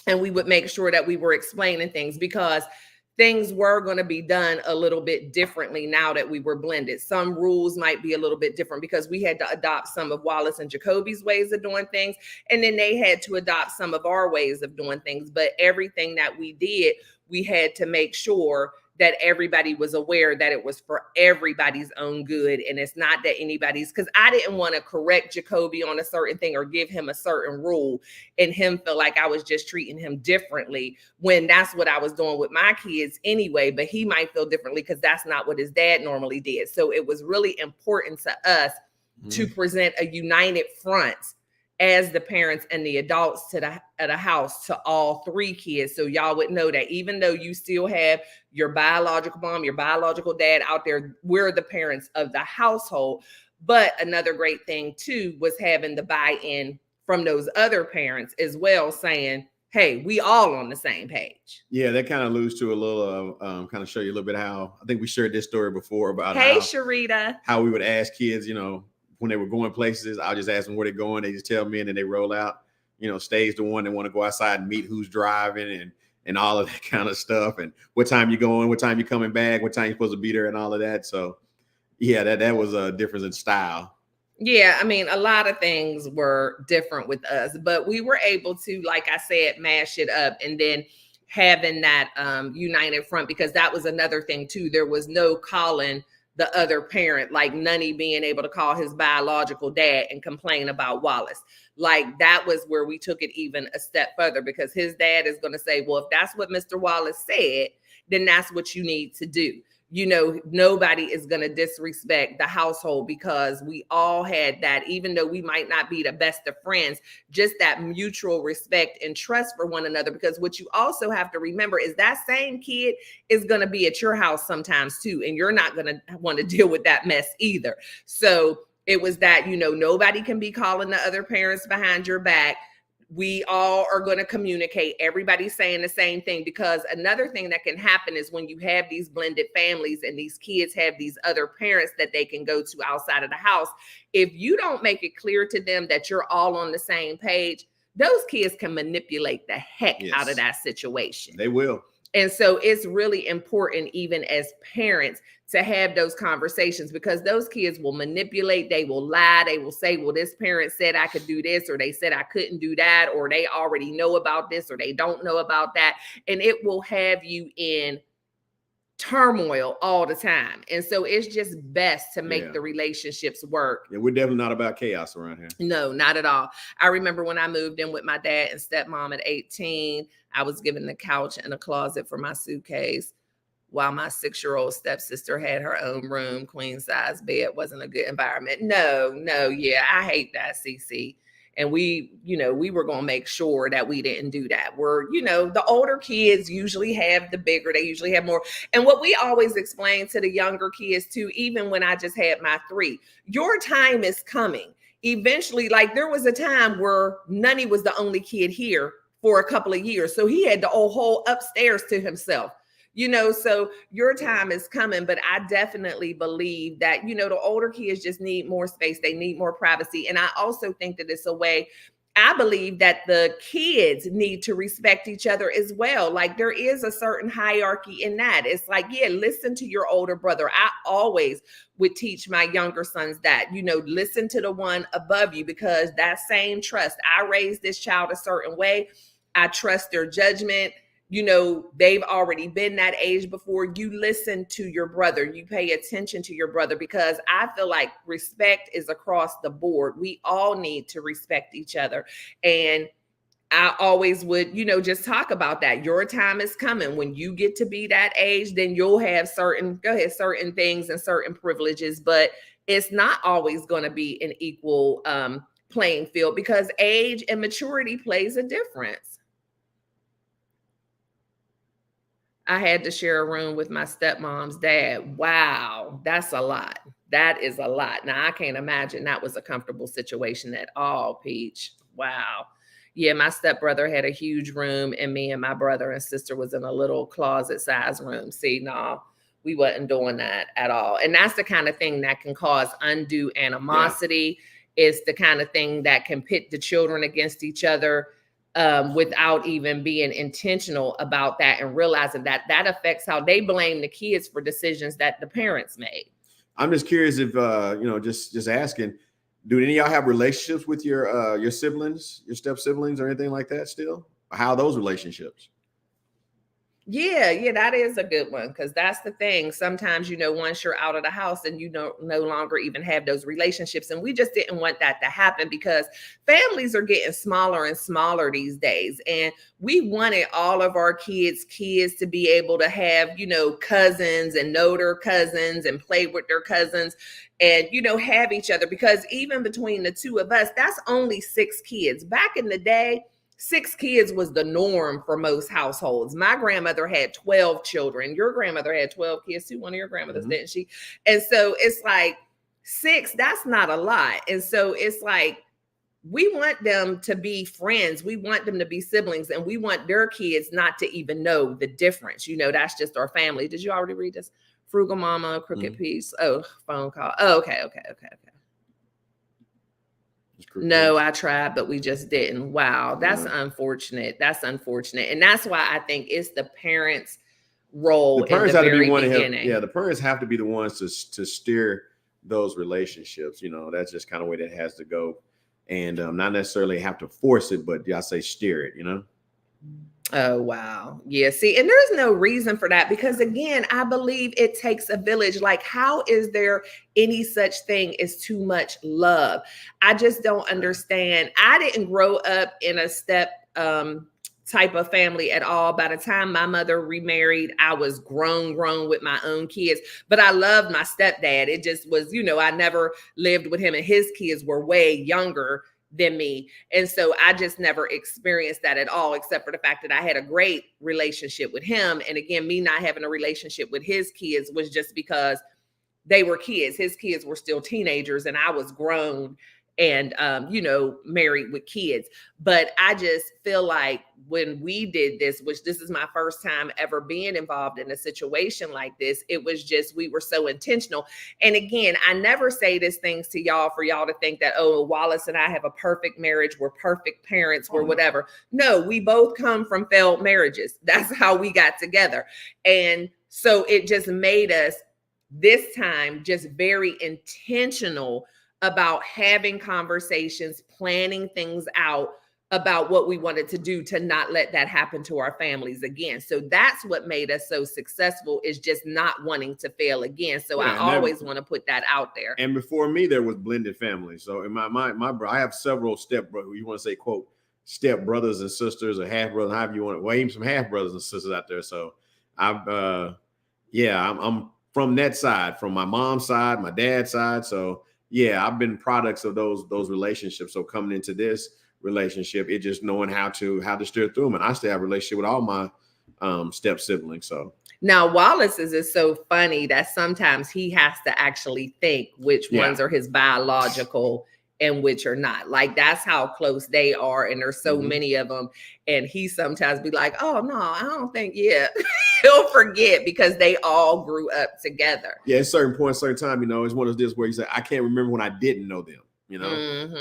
and we would make sure that we were explaining things, because things were going to be done a little bit differently now that we were blended. Some rules might be a little bit different because we had to adopt some of Wallace and Jacoby's ways of doing things, and then they had to adopt some of our ways of doing things. But everything that we did, we had to make sure that everybody was aware that it was for everybody's own good. And it's not that anybody's, because I didn't want to correct Jacoby on a certain thing or give him a certain rule and him feel like I was just treating him differently, when that's what I was doing with my kids anyway. But he might feel differently because that's not what his dad normally did. So it was really important to us to present a united front as the parents and the adults to the house to all three kids. So y'all would know that even though you still have your biological mom, your biological dad out there, we're the parents of the household. But another great thing too was having the buy-in from those other parents as well, saying, hey, we all on the same page. Yeah, that kind of alludes to a little, kind of show you a little bit how, I think we shared this story before about Sharita, how we would ask kids, when they were going places, I'll just ask them where they're going. They just tell me, and then they roll out. Stae's the one that want to go outside and meet who's driving and all of that kind of stuff. And what time you going, what time you coming back, what time you're supposed to be there, and all of that. So yeah, that was a difference in style. Yeah, I mean, a lot of things were different with us, but we were able to, like I said, mash it up, and then having that united front, because that was another thing too. There was no calling the other parent, like Nunny being able to call his biological dad and complain about Wallace. Like, that was where we took it even a step further, because his dad is going to say, well, if that's what Mr. Wallace said, then that's what you need to do. Nobody is going to disrespect the household, because we all had that, even though we might not be the best of friends, just that mutual respect and trust for one another. Because what you also have to remember is that same kid is going to be at your house sometimes too, and you're not going to want to deal with that mess either. So It was that, nobody can be calling the other parents behind your back. We all are going to communicate. Everybody's saying the same thing, because another thing that can happen is when you have these blended families and these kids have these other parents that they can go to outside of the house. If you don't make it clear to them that you're all on the same page, those kids can manipulate the heck out of that situation. They will. And so it's really important, even as parents, to have those conversations, because those kids will manipulate, they will lie, they will say, well, this parent said I could do this, or they said I couldn't do that, or they already know about this, or they don't know about that. And it will have you in turmoil all the time. And so it's just best to make the relationships work. Yeah, we're definitely not about chaos around here. No, not at all. I remember when I moved in with my dad and stepmom at 18, I was given the couch and a closet for my suitcase, while my 6-year-old stepsister had her own room, queen size bed. Wasn't a good environment. No, yeah, I hate that, CC. And we were going to make sure that we didn't do that. The older kids usually have the bigger, they usually have more. And what we always explain to the younger kids too, even when I just had my 3, your time is coming. Eventually, like there was a time where Nunny was the only kid here for a couple of years. So he had the whole upstairs to himself. So your time is coming, but I definitely believe that, the older kids just need more space. They need more privacy. And I also think that it's a way, I believe that the kids need to respect each other as well. Like there is a certain hierarchy in that. It's like, listen to your older brother. I always would teach my younger sons that, listen to the one above you, because that same trust. I raised this child a certain way. I trust their judgment. They've already been that age before. You listen to your brother. You pay attention to your brother, because I feel like respect is across the board. We all need to respect each other. And I always would, just talk about that. Your time is coming. When you get to be that age, then you'll have certain things and certain privileges, but it's not always going to be an equal playing field, because age and maturity plays a difference. I had to share a room with my stepmom's dad. Wow, that's a lot. That is a lot. Now, I can't imagine that was a comfortable situation at all, Peach. Wow. Yeah, my stepbrother had a huge room, and me and my brother and sister was in a little closet-sized room. See, no, we wasn't doing that at all. And that's the kind of thing that can cause undue animosity. Yeah. It's the kind of thing that can pit the children against each other. Without even being intentional about that, and realizing that affects how they blame the kids for decisions that the parents made. I'm just curious if, just asking, do any of y'all have relationships with your siblings, your step siblings or anything like that still? How are those relationships? Yeah, that is a good one, because that's the thing. Sometimes, once you're out of the house and you don't no longer even have those relationships. And we just didn't want that to happen, because families are getting smaller and smaller these days. And we wanted all of our kids to be able to have, cousins and know their cousins and play with their cousins and, have each other, because even between the two of us, that's only 6 kids. Back in the day, 6 kids was the norm for most households. My grandmother had 12 children. Your grandmother had 12 kids too. One of your grandmothers, didn't she? And so it's like 6, that's not a lot. And so it's like, we want them to be friends. We want them to be siblings, and we want their kids not to even know the difference. That's just our family. Did you already read this? Frugal Mama, Crooked Piece. Oh, phone call. Oh, okay. No, I tried, but we just didn't. Wow, that's unfortunate. That's unfortunate. And that's why I think it's the parents' role. The parents have to be one. The parents have to be the ones to steer those relationships. That's just kind of the way that has to go. And not necessarily have to force it, but I say steer it, Oh, wow. Yeah. See, and there's no reason for that, because again, I believe it takes a village. Like, how is there any such thing as too much love? I just don't understand. I didn't grow up in a step type of family at all. By the time my mother remarried, I was grown with my own kids, but I loved my stepdad. It just was, I never lived with him, and his kids were way younger than me. And so I just never experienced that at all, except for the fact that I had a great relationship with him. And again, me not having a relationship with his kids was just because they were kids. His kids were still teenagers and I was grown and, married with kids. But I just feel like when we did this, which this is my first time ever being involved in a situation like this, it was just, we were so intentional. And again, I never say these things to y'all for y'all to think that, oh, Wallace and I have a perfect marriage. We're perfect parents. We're whatever. No, we both come from failed marriages. That's how we got together. And so it just made us this time just very intentional about having conversations, planning things out about what we wanted to do to not let that happen to our families again. So that's what made us so successful, is just not wanting to fail again. So I always want to put that out there. And before me, there was blended families. So in my I have several step brothers. You want to say, quote, step brothers and sisters or half brothers, however you want to, well, even some half brothers and sisters out there. So I'm from that side, from my mom's side, my dad's side. So yeah, I've been products of those relationships. So coming into this relationship, it just knowing how to steer through them. And I still have a relationship with all my step siblings. So now Wallace's is so funny that sometimes he has to actually think which ones are his biological and which are not. Like, that's how close they are. And there's so many of them. And he sometimes be like, oh no, I don't think yet. He'll forget because they all grew up together. Yeah, at certain point, certain time, it's one of those where you say, I can't remember when I didn't know them,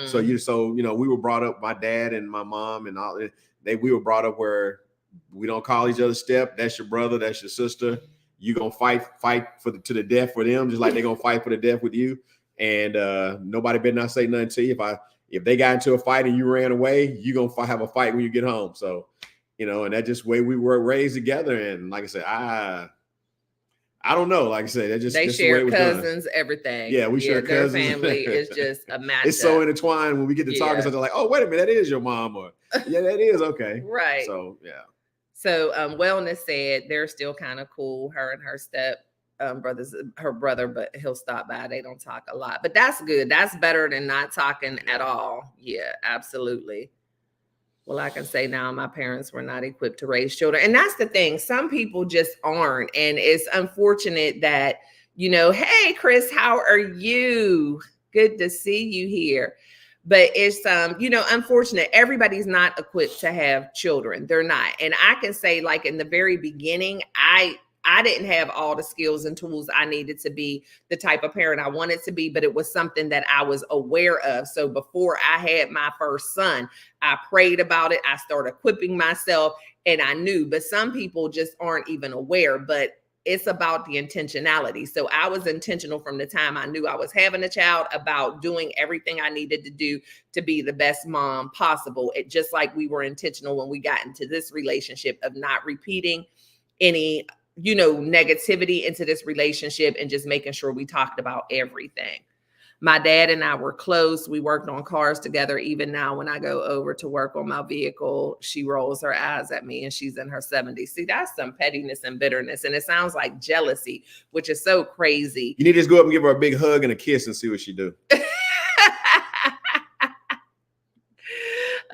So we were brought up, my dad and my mom and all, we were brought up where we don't call each other step. That's your brother, that's your sister. You gonna fight to the death for them, just like they're gonna fight for the death with you. And nobody better not say nothing to you. If they got into a fight and you ran away, you gonna have a fight when you get home. So, and that's just the way we were raised together. And like I said, I don't know. Like I said, they share cousins, everything. Yeah, we share cousins. Their family is just a match. It's so intertwined when we get to talking. So they're like, oh, wait a minute, that is your mom, or yeah, that is okay, right? So yeah. So Wellness said they're still kind of cool. Her and her step brothers, her brother, but he'll stop by. They don't talk a lot, but that's good. That's better than not talking at all. Yeah, absolutely. Well, I can say now my parents were not equipped to raise children. And that's the thing. Some people just aren't. And it's unfortunate that, hey, Chris, how are you? Good to see you here. But it's, unfortunate. Everybody's not equipped to have children. They're not. And I can say, like, in the very beginning, I didn't have all the skills and tools I needed to be the type of parent I wanted to be, but it was something that I was aware of. So before I had my first son, I prayed about it. I started equipping myself and I knew, but some people just aren't even aware, but it's about the intentionality. So I was intentional from the time I knew I was having a child about doing everything I needed to do to be the best mom possible. It just like we were intentional when we got into this relationship of not repeating any negativity into this relationship and just making sure we talked about everything. My dad and I were close. We worked on cars together. Even now, when I go over to work on my vehicle, she rolls her eyes at me and she's in her 70s. See, that's some pettiness and bitterness. And it sounds like jealousy, which is so crazy. You need to just go up and give her a big hug and a kiss and see what she do.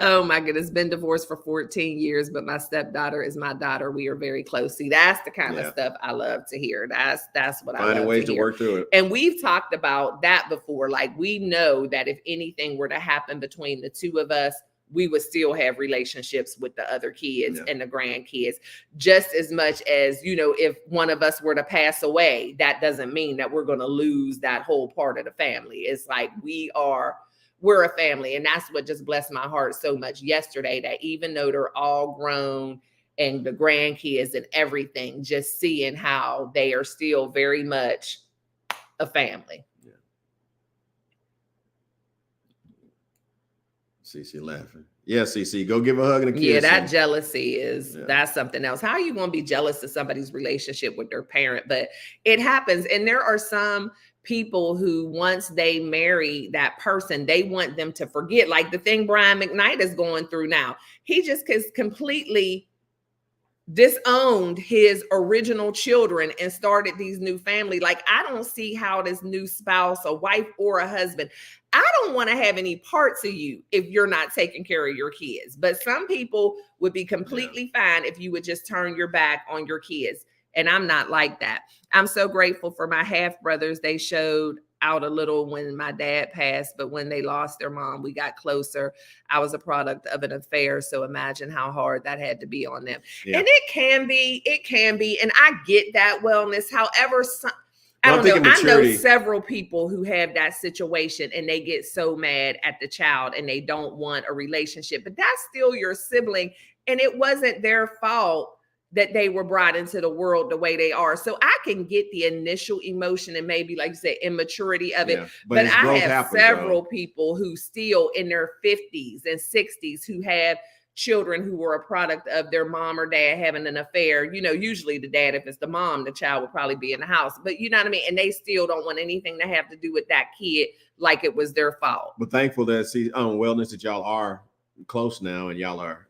Oh my goodness, been divorced for 14 years, but my stepdaughter is my daughter. We are very close. See, that's the kind of stuff I love to hear. That's what I love to hear. Finding ways to work through it. And we've talked about that before. Like, we know that if anything were to happen between the two of us, we would still have relationships with the other kids and the grandkids, just as much as, if one of us were to pass away, that doesn't mean that we're going to lose that whole part of the family. It's like we're a family. And that's what just blessed my heart so much yesterday, that even though they're all grown and the grandkids and everything, just seeing how they are still very much a family. Yeah. CC laughing. Yeah, CC, go give a hug and a kiss. Yeah, that jealousy that's something else. How are you going to be jealous of somebody's relationship with their parent? But it happens. And there are some people who, once they marry that person, they want them to forget, like the thing Brian McKnight is going through now. He just has completely disowned his original children and started these new family. Like, I don't see how this new spouse, a wife or a husband, I don't want to have any parts of you if you're not taking care of your kids. But some people would be completely fine if you would just turn your back on your kids. And I'm not like that. I'm so grateful for my half brothers. They showed out a little when my dad passed, but when they lost their mom, we got closer. I was a product of an affair. So imagine how hard that had to be on them. Yeah. And it can be. And I get that wellness. However, I don't know. I know several people who have that situation and they get so mad at the child and they don't want a relationship, but that's still your sibling. And it wasn't their fault that they were brought into the world the way they are. So I can get the initial emotion and maybe, like you said, immaturity of it. Yeah, but I have several people who still in their 50s and 60s who have children who were a product of their mom or dad having an affair. You know, usually the dad, if it's the mom, the child will probably be in the house. But you know what I mean? And they still don't want anything to have to do with that kid like it was their fault. But thankful that wellness that y'all are close now and y'all are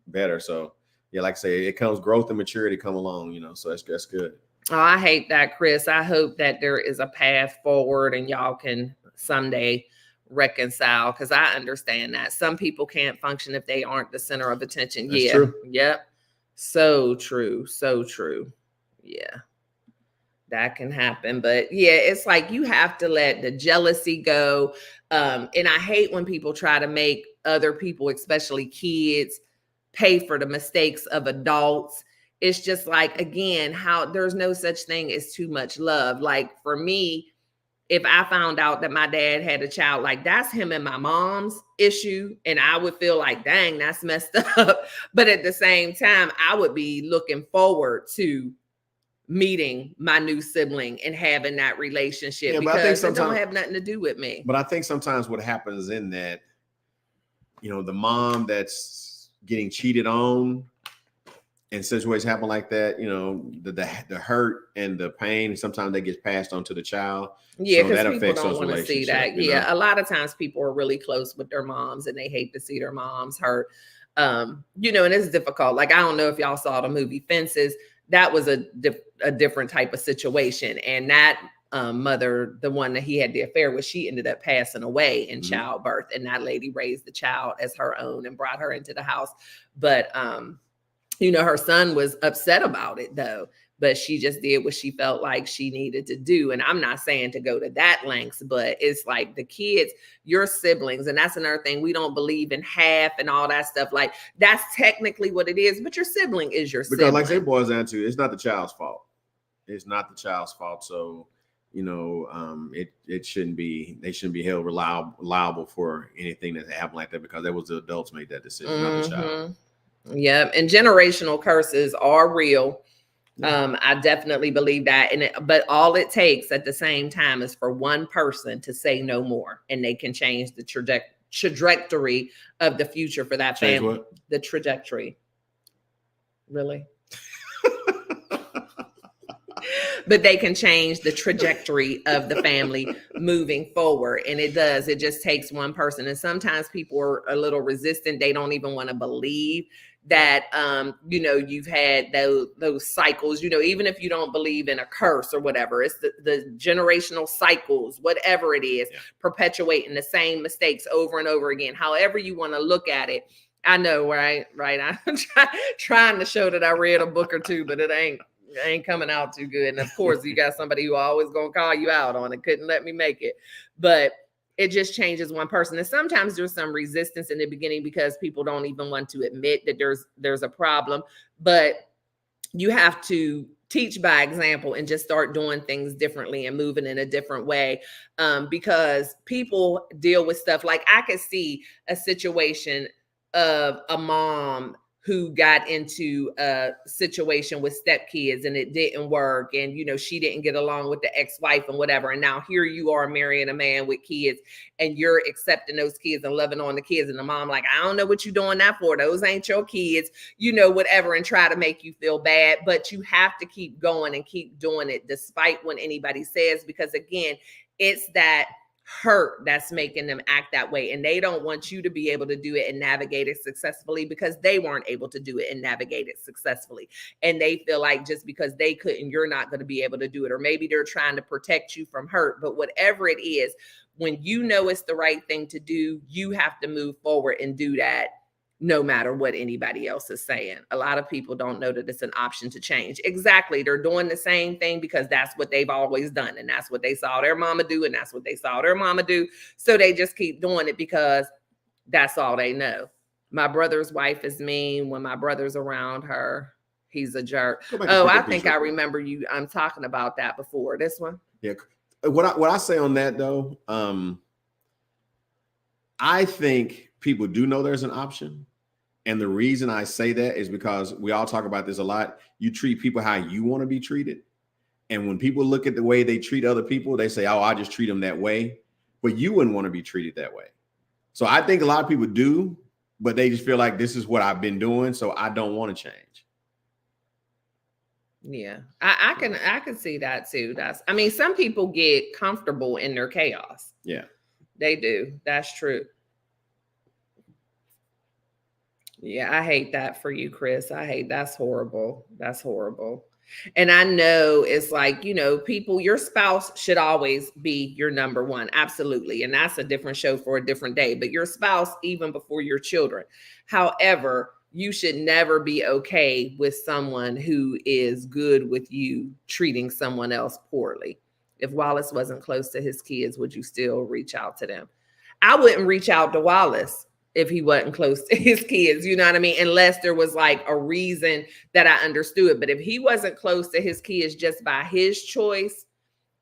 better. So yeah, like I say, it comes growth and maturity come along, you know, so that's good. Oh, I hate that, Chris. I hope that there is a path forward and y'all can someday reconcile, because I understand that some people can't function if they aren't the center of attention. That's true. Yep. So true. Yeah, that can happen. But yeah, it's like you have to let the jealousy go. And I hate when people try to make other people, especially kids, pay for the mistakes of adults. It's just like, again, how there's no such thing as too much love. Like for me, if I found out that my dad had a child, like that's him and my mom's issue. And I would feel like, dang, that's messed up. But at the same time, I would be looking forward to meeting my new sibling and having that relationship, because it don't have nothing to do with me. But I think sometimes what happens in that, you know, the mom that's getting cheated on and situations happen like that, you know, the hurt and the pain, sometimes that gets passed on to the child. Yeah, because so people don't want to see that. Yeah, a lot of times people are really close with their moms and they hate to see their moms hurt. You know, and it's difficult. Like, I don't know if y'all saw the movie Fences. That was a different type of situation. And that mother, the one that he had the affair with, she ended up passing away in childbirth. And that lady raised the child as her own and brought her into the house. But, you know, her son was upset about it though, but she just did what she felt like she needed to do. And I'm not saying to go to that lengths, but it's like the kids, your siblings. And that's another thing. We don't believe in half and all that stuff. Like, that's technically what it is, but your sibling is your sibling. Because like it boils down to, it's not the child's fault. It's not the child's fault. So, you know, they shouldn't be held liable for anything that happened like that, because that was the adults made that decision, not the child. Yeah. And generational curses are real. I definitely believe that. But all it takes at the same time is for one person to say no more, and they can change the trajectory of the future for that family. What? The trajectory. Really? But they can change the trajectory of the family moving forward. And it does. It just takes one person. And sometimes people are a little resistant. They don't even want to believe that, you know, you've had those cycles, you know, even if you don't believe in a curse or whatever, it's the generational cycles, whatever it is, perpetuating the same mistakes over and over again. However you want to look at it. I know, right? I'm trying to show that I read a book or two, but it ain't coming out too good. And of course, you got somebody who always gonna call you out on it. Couldn't let me make it. But it just changes one person. And sometimes there's some resistance in the beginning because people don't even want to admit that there's a problem. But you have to teach by example and just start doing things differently and moving in a different way. Because people deal with stuff. Like, I could see a situation of a mom who got into a situation with stepkids and it didn't work. And, you know, she didn't get along with the ex-wife and whatever. And now here you are marrying a man with kids and you're accepting those kids and loving on the kids. And the mom like, I don't know what you're doing that for. Those ain't your kids, you know, whatever, and try to make you feel bad. But you have to keep going and keep doing it despite what anybody says, because again, it's that hurt that's making them act that way, and they don't want you to be able to do it and navigate it successfully because they weren't able to do it and navigate it successfully, and they feel like just because they couldn't, you're not going to be able to do it. Or maybe they're trying to protect you from hurt. But whatever it is, when you know it's the right thing to do, you have to move forward and do that no matter what anybody else is saying. A lot of people don't know that it's an option to change. Exactly. They're doing the same thing because that's what they've always done. And that's what they saw their mama do. And that's what they saw their mama do. So they just keep doing it because that's all they know. My brother's wife is mean. When my brother's around her, he's a jerk. Oh, I think I remember you. I'm talking about that before. This one. Yeah. What I say on that though, I think people do know there's an option. And the reason I say that is because we all talk about this a lot. You treat people how you want to be treated. And when people look at the way they treat other people, they say, oh, I just treat them that way. But you wouldn't want to be treated that way. So I think a lot of people do, but they just feel like this is what I've been doing, so I don't want to change. Yeah, I can see that too. I mean, some people get comfortable in their chaos. Yeah, they do. That's true. Yeah, I hate that for you, Chris. That's horrible. That's horrible. And I know it's like, people, your spouse should always be your number one. Absolutely. And that's a different show for a different day, but your spouse, even before your children. However, you should never be okay with someone who is good with you treating someone else poorly. If Wallace wasn't close to his kids, would you still reach out to them? I wouldn't reach out to Wallace if he wasn't close to his kids, you know what I mean? Unless there was like a reason that I understood. But if he wasn't close to his kids just by his choice,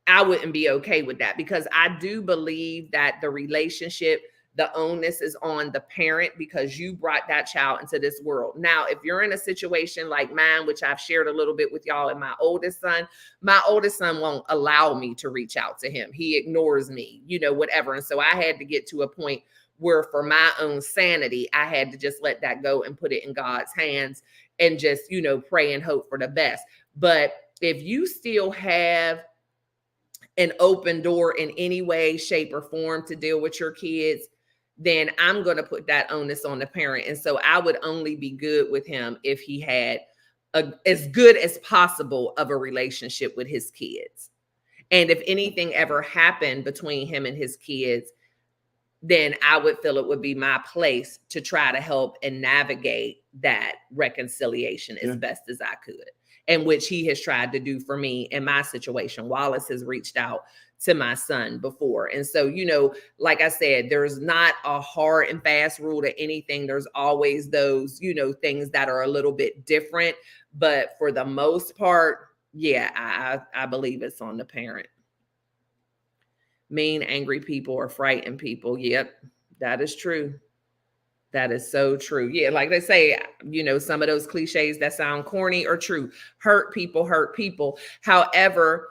I wouldn't be okay with that, because I do believe that the relationship, the onus is on the parent, because you brought that child into this world. Now, if you're in a situation like mine, which I've shared a little bit with y'all, and my oldest son won't allow me to reach out to him. He ignores me, whatever. And so I had to get to a point where, for my own sanity, I had to just let that go and put it in God's hands and just, pray and hope for the best. But if you still have an open door in any way, shape, or form to deal with your kids, then I'm going to put that onus on the parent. And so I would only be good with him if he had as good as possible of a relationship with his kids. And if anything ever happened between him and his kids, then I would feel it would be my place to try to help and navigate that reconciliation as best as I could, and which he has tried to do for me in my situation. Wallace has reached out to my son before. And so, like I said, there's not a hard and fast rule to anything. There's always those, things that are a little bit different. But for the most part, yeah, I believe it's on the parent. Mean, angry people or frightened people. Yep, that is true. That is so true. Yeah, like they say, some of those cliches that sound corny are true. Hurt people hurt people. However,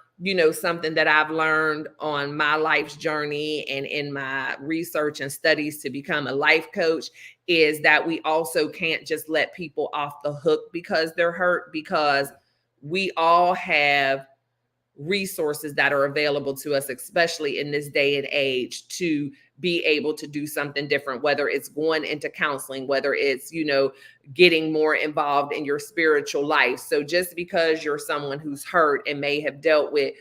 something that I've learned on my life's journey and in my research and studies to become a life coach is that we also can't just let people off the hook because they're hurt, because we all have resources that are available to us, especially in this day and age, to be able to do something different, whether it's going into counseling, whether it's, getting more involved in your spiritual life. So just because you're someone who's hurt and may have dealt with,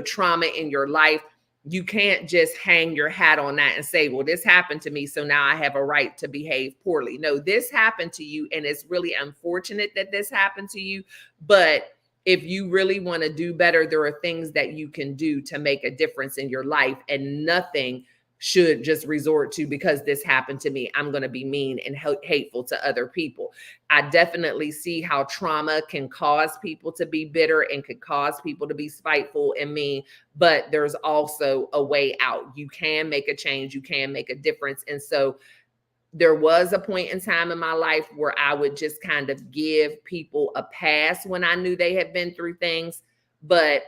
trauma in your life, you can't just hang your hat on that and say, well, this happened to me, so now I have a right to behave poorly. No, this happened to you, and it's really unfortunate that this happened to you. But if you really want to do better, there are things that you can do to make a difference in your life, and nothing should just resort to, because this happened to me, I'm going to be mean and hateful to other people. I definitely see how trauma can cause people to be bitter and could cause people to be spiteful and mean, but there's also a way out. You can make a change. You can make a difference. And so there was a point in time in my life where I would just kind of give people a pass when I knew they had been through things, but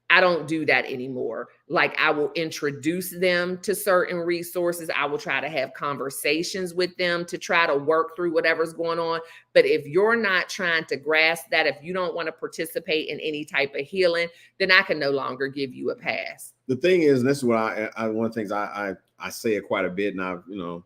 I don't do that anymore. Like, I will introduce them to certain resources. I will try to have conversations with them to try to work through whatever's going on. But if you're not trying to grasp that, if you don't want to participate in any type of healing, then I can no longer give you a pass. The thing is, and this is what I one of the things I say it quite a bit, and I'll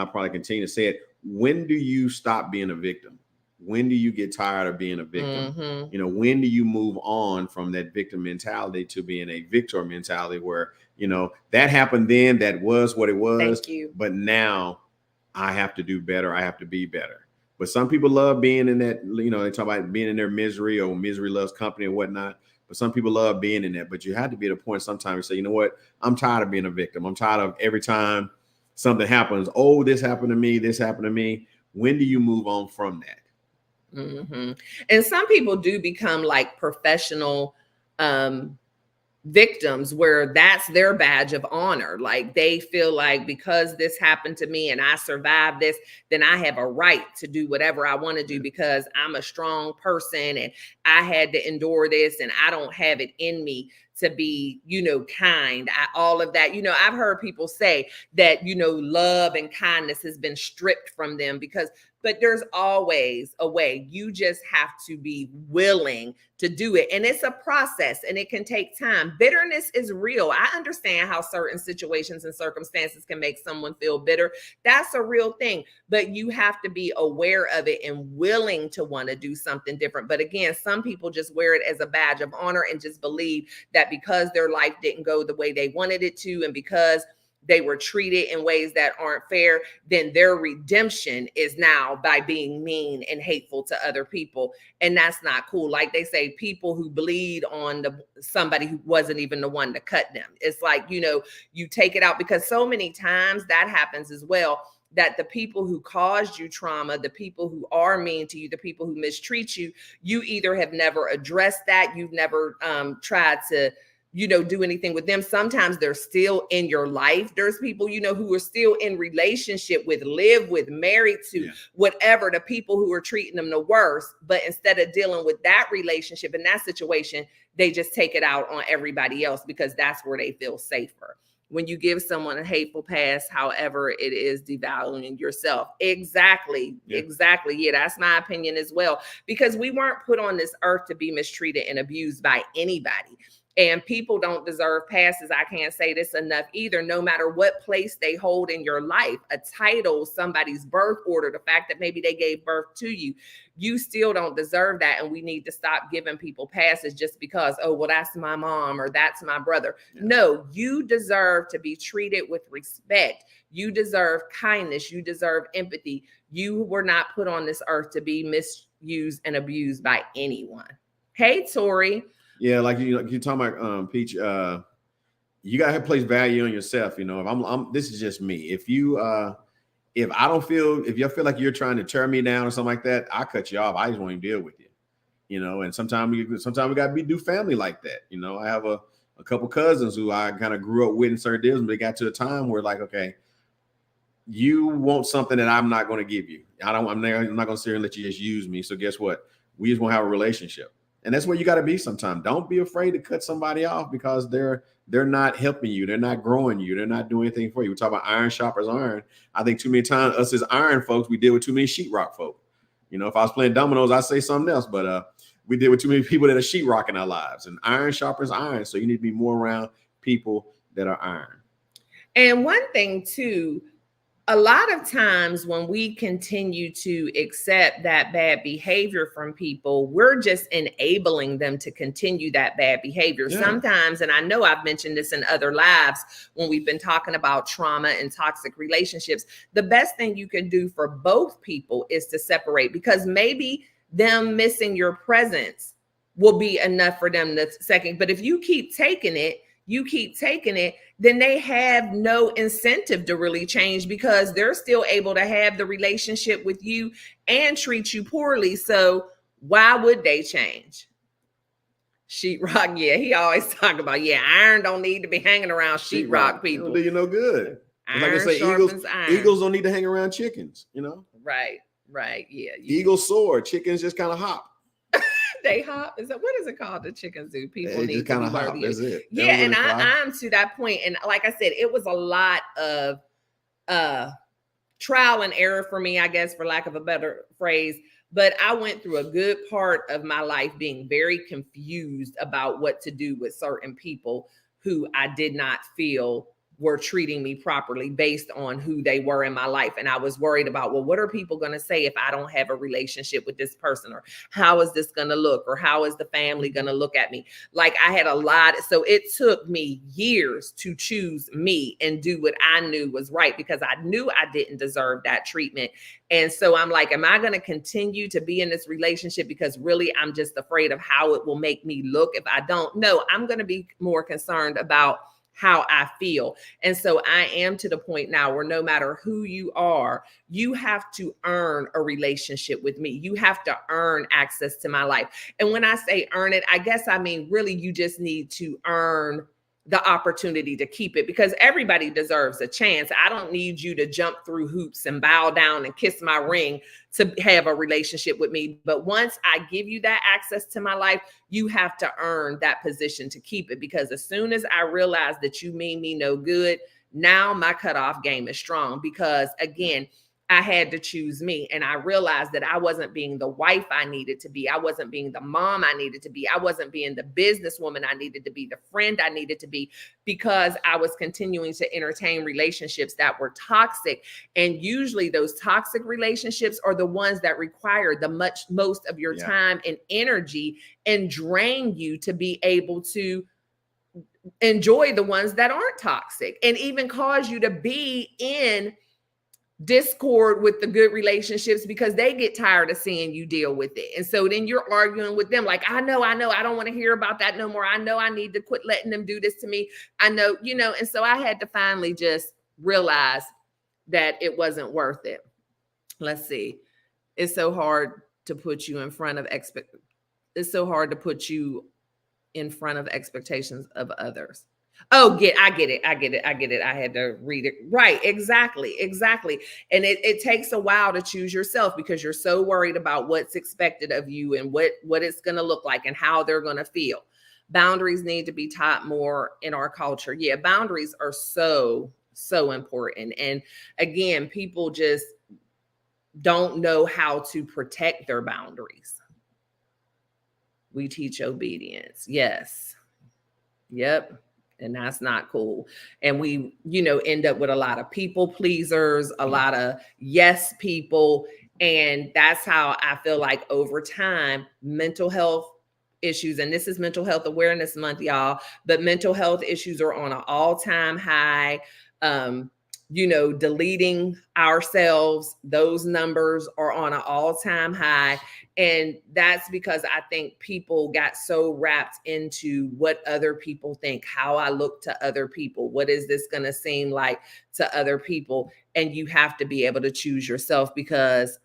probably continue to say it. When do you stop being a victim? When do you get tired of being a victim? Mm-hmm. When do you move on from that victim mentality to being a victor mentality where, that happened then, that was what it was. Thank you. But now I have to do better. I have to be better. But some people love being in that, they talk about being in their misery or misery loves company or whatnot. But some people love being in that. But you have to be at a point sometimes to say, you know what? I'm tired of being a victim. I'm tired of every time something happens. Oh, this happened to me. This happened to me. When do you move on from that? Mm-hmm. And some people do become like professional victims where that's their badge of honor. Like they feel like because this happened to me and I survived this, then I have a right to do whatever I want to do because I'm a strong person and I had to endure this and I don't have it in me to be, kind. All of that, I've heard people say that, love and kindness has been stripped from them but there's always a way. You just have to be willing to do it. And it's a process and it can take time. Bitterness is real. I understand how certain situations and circumstances can make someone feel bitter. That's a real thing, but you have to be aware of it and willing to want to do something different. But again, some people just wear it as a badge of honor and just believe that because their life didn't go the way they wanted it to, and because they were treated in ways that aren't fair, then their redemption is now by being mean and hateful to other people. And that's not cool. Like they say, people who bleed on somebody who wasn't even the one to cut them. It's like, you take it out, because so many times that happens as well, that the people who caused you trauma, the people who are mean to you, the people who mistreat you, you either have never addressed that, you've never tried to do anything with them. Sometimes they're still in your life. There's people, who are still in relationship with, live with, married to, whatever, the people who are treating them the worst. But instead of dealing with that relationship and that situation, they just take it out on everybody else because that's where they feel safer. When you give someone a hateful past, however, it is devaluing yourself. Exactly. Yeah, that's my opinion as well. Because we weren't put on this earth to be mistreated and abused by anybody. And people don't deserve passes. I can't say this enough either. No matter what place they hold in your life, a title, somebody's birth order, the fact that maybe they gave birth to you, you still don't deserve that. And we need to stop giving people passes just because, oh, well, that's my mom or that's my brother. No, you deserve to be treated with respect. You deserve kindness. You deserve empathy. You were not put on this earth to be misused and abused by anyone. Hey, Tori. Yeah, like you're talking about Peach. You gotta place value on yourself. If I'm this is just me. If you if you feel like you're trying to tear me down or something like that, I cut you off. I just won't even deal with you. And sometimes we gotta do family like that. I have a couple cousins who I kind of grew up with in certain deals, but they got to a time where like, okay, you want something that I'm not going to give you. I'm not going to sit here and let you just use me. So guess what? We just won't have a relationship. And that's where you got to be sometimes. Don't be afraid to cut somebody off because they're not helping you. They're not growing you. They're not doing anything for you. We talk about iron sharpens iron. I think too many times us as iron folks, we deal with too many sheetrock folk. If I was playing dominoes, I'd say something else. But we deal with too many people that are sheetrock in our lives. And iron sharpens iron. So you need to be more around people that are iron. And one thing too, a lot of times when we continue to accept that bad behavior from people, we're just enabling them to continue that bad behavior. Yeah. Sometimes, and I know I've mentioned this in other lives when we've been talking about trauma and toxic relationships, the best thing you can do for both people is to separate, because maybe them missing your presence will be enough for them to second. But if you keep taking it, then they have no incentive to really change, because they're still able to have the relationship with you and treat you poorly. So why would they change? Sheetrock, yeah, he always talk about, iron don't need to be hanging around sheetrock people. It'll do you no good. Iron like I say, eagles don't need to hang around chickens, Right, yeah. Eagles soar, chickens just kind of hop. They hop. What is it called? The chickens do. People need to kind of hop. That's it. Yeah, and I'm to that point. And like I said, it was a lot of trial and error for me, I guess, for lack of a better phrase. But I went through a good part of my life being very confused about what to do with certain people who I did not feel were treating me properly based on who they were in my life. And I was worried about, well, what are people going to say if I don't have a relationship with this person? Or how is this going to look? Or how is the family going to look at me? Like I had a lot. So it took me years to choose me and do what I knew was right, because I knew I didn't deserve that treatment. And so I'm like, am I going to continue to be in this relationship because really I'm just afraid of how it will make me look if I don't? No, I'm going to be more concerned about how I feel. And so I am to the point now where no matter who you are, you have to earn a relationship with me. You have to earn access to my life. And when I say earn it, I guess I mean really you just need to earn the opportunity to keep it, because everybody deserves a chance. I don't need you to jump through hoops and bow down and kiss my ring to have a relationship with me. But once I give you that access to my life, you have to earn that position to keep it. Because as soon as I realize that you mean me no good, now my cutoff game is strong, because again, I had to choose me. And I realized that I wasn't being the wife I needed to be. I wasn't being the mom I needed to be. I wasn't being the businesswoman I needed to be, the friend I needed to be, because I was continuing to entertain relationships that were toxic. And usually those toxic relationships are the ones that require the most of your time and energy and drain you to be able to enjoy the ones that aren't toxic, and even cause you to be in discord with the good relationships because they get tired of seeing you deal with it. And so then you're arguing with them like, I know, I don't want to hear about that no more. I know I need to quit letting them do this to me. I know, and so I had to finally just realize that it wasn't worth it. Let's see. It's so hard to put you in front of it's so hard to put you in front of expectations of others. Oh, I get it. I had to read it. Right. Exactly. And it takes a while to choose yourself because you're so worried about what's expected of you and what it's going to look like and how they're going to feel. Boundaries need to be taught more in our culture. Yeah. Boundaries are so important. And again, people just don't know how to protect their boundaries. We teach obedience. Yes. Yep. And that's not cool. And we, end up with a lot of people pleasers, a lot of yes people. And that's how I feel like over time, mental health issues, and this is Mental Health Awareness Month, y'all, but mental health issues are on an all-time high. Deleting ourselves, those numbers are on an all-time high. And that's because I think people got so wrapped into what other people think, how I look to other people. What is this going to seem like to other people? And you have to be able to choose yourself, because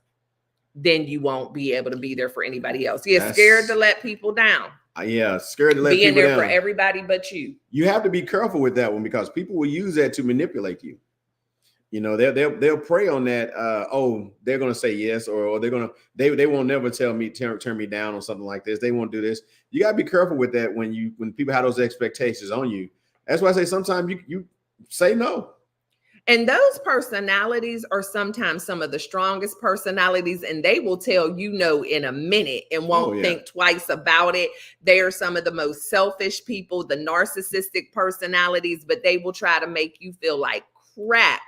then you won't be able to be there for anybody else. You're scared to let people down. Yeah, scared to let people down. Being there for everybody but you. You have to be careful with that one, because people will use that to manipulate you. They'll prey on that. They're going to say yes, or they won't never turn me down on something like this. They won't do this. You got to be careful with that when people have those expectations on you. That's why I say sometimes you say no. And those personalities are sometimes some of the strongest personalities, and they will tell you no in a minute and won't think twice about it. They are some of the most selfish people, the narcissistic personalities, but they will try to make you feel like crap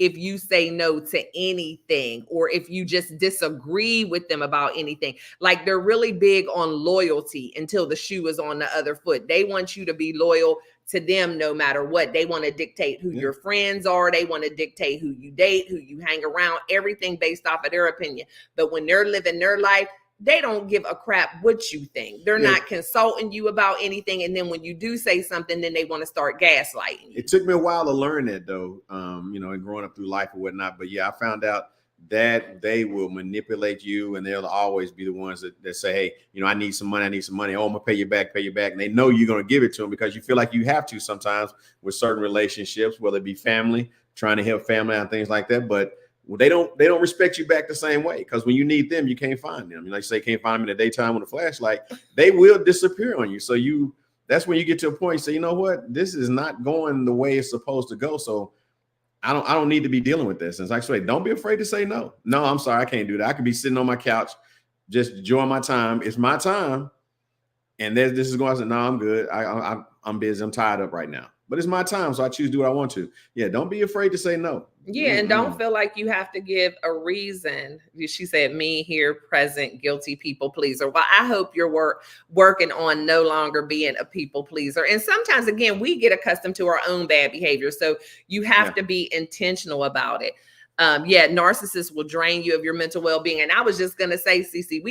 if you say no to anything, or if you just disagree with them about anything. Like, they're really big on loyalty until the shoe is on the other foot. They want you to be loyal to them no matter what. They want to dictate who your friends are. They want to dictate who you date, who you hang around, everything based off of their opinion. But when they're living their life, they don't give a crap what you think. They're not consulting you about anything. And then when you do say something, then they want to start gaslighting you. It took me a while to learn that, though, and growing up through life or whatnot. But yeah, I found out that they will manipulate you, and they'll always be the ones that say, hey, I need some money. Oh, I'm gonna pay you back. And they know you're going to give it to them because you feel like you have to sometimes with certain relationships, whether it be family, trying to help family and things like that. But they don't respect you back the same way, because when you need them, you can't find them. Like you say, can't find them in the daytime with a flashlight. They will disappear on you. So that's when you get to a point, you say, you know what, this is not going the way it's supposed to go. So I don't need to be dealing with this. And it's like, so don't be afraid to say no. No, I'm sorry, I can't do that. I could be sitting on my couch, just enjoying my time. It's my time. And this is going to say, no, I'm good. I'm busy. I'm tied up right now. but it's my time, so I choose to do what I want to. Yeah, don't be afraid to say no. Yeah, and don't feel like you have to give a reason. She said, me here present, guilty people pleaser. Well, I hope you're working on no longer being a people pleaser. And sometimes, again, we get accustomed to our own bad behavior. So you have to be intentional about it. Narcissists will drain you of your mental well-being. And I was just going to say, Cece,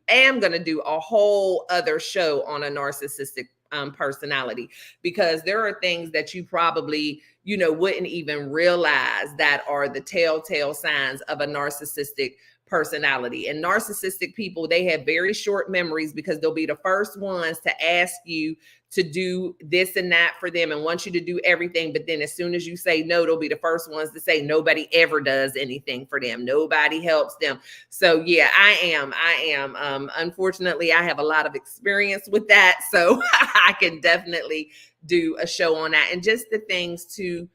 am going to do a whole other show on a narcissistic personality, because there are things that you probably, wouldn't even realize that are the telltale signs of a narcissistic personality. And narcissistic people, they have very short memories, because they'll be the first ones to ask you to do this and that for them and want you to do everything. But then as soon as you say no, they'll be the first ones to say nobody ever does anything for them. Nobody helps them. So yeah, I am. Unfortunately, I have a lot of experience with that. So I can definitely do a show on that, and just the things to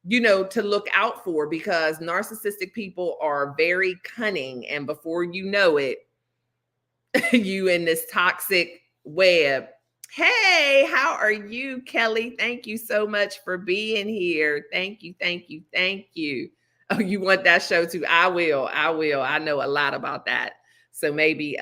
look out for, because narcissistic people are very cunning. And before you know it, you in this toxic web. Hey, how are you, Kelly? Thank you so much for being here. Thank you. Oh, you want that show too? I will. I know a lot about that. So maybe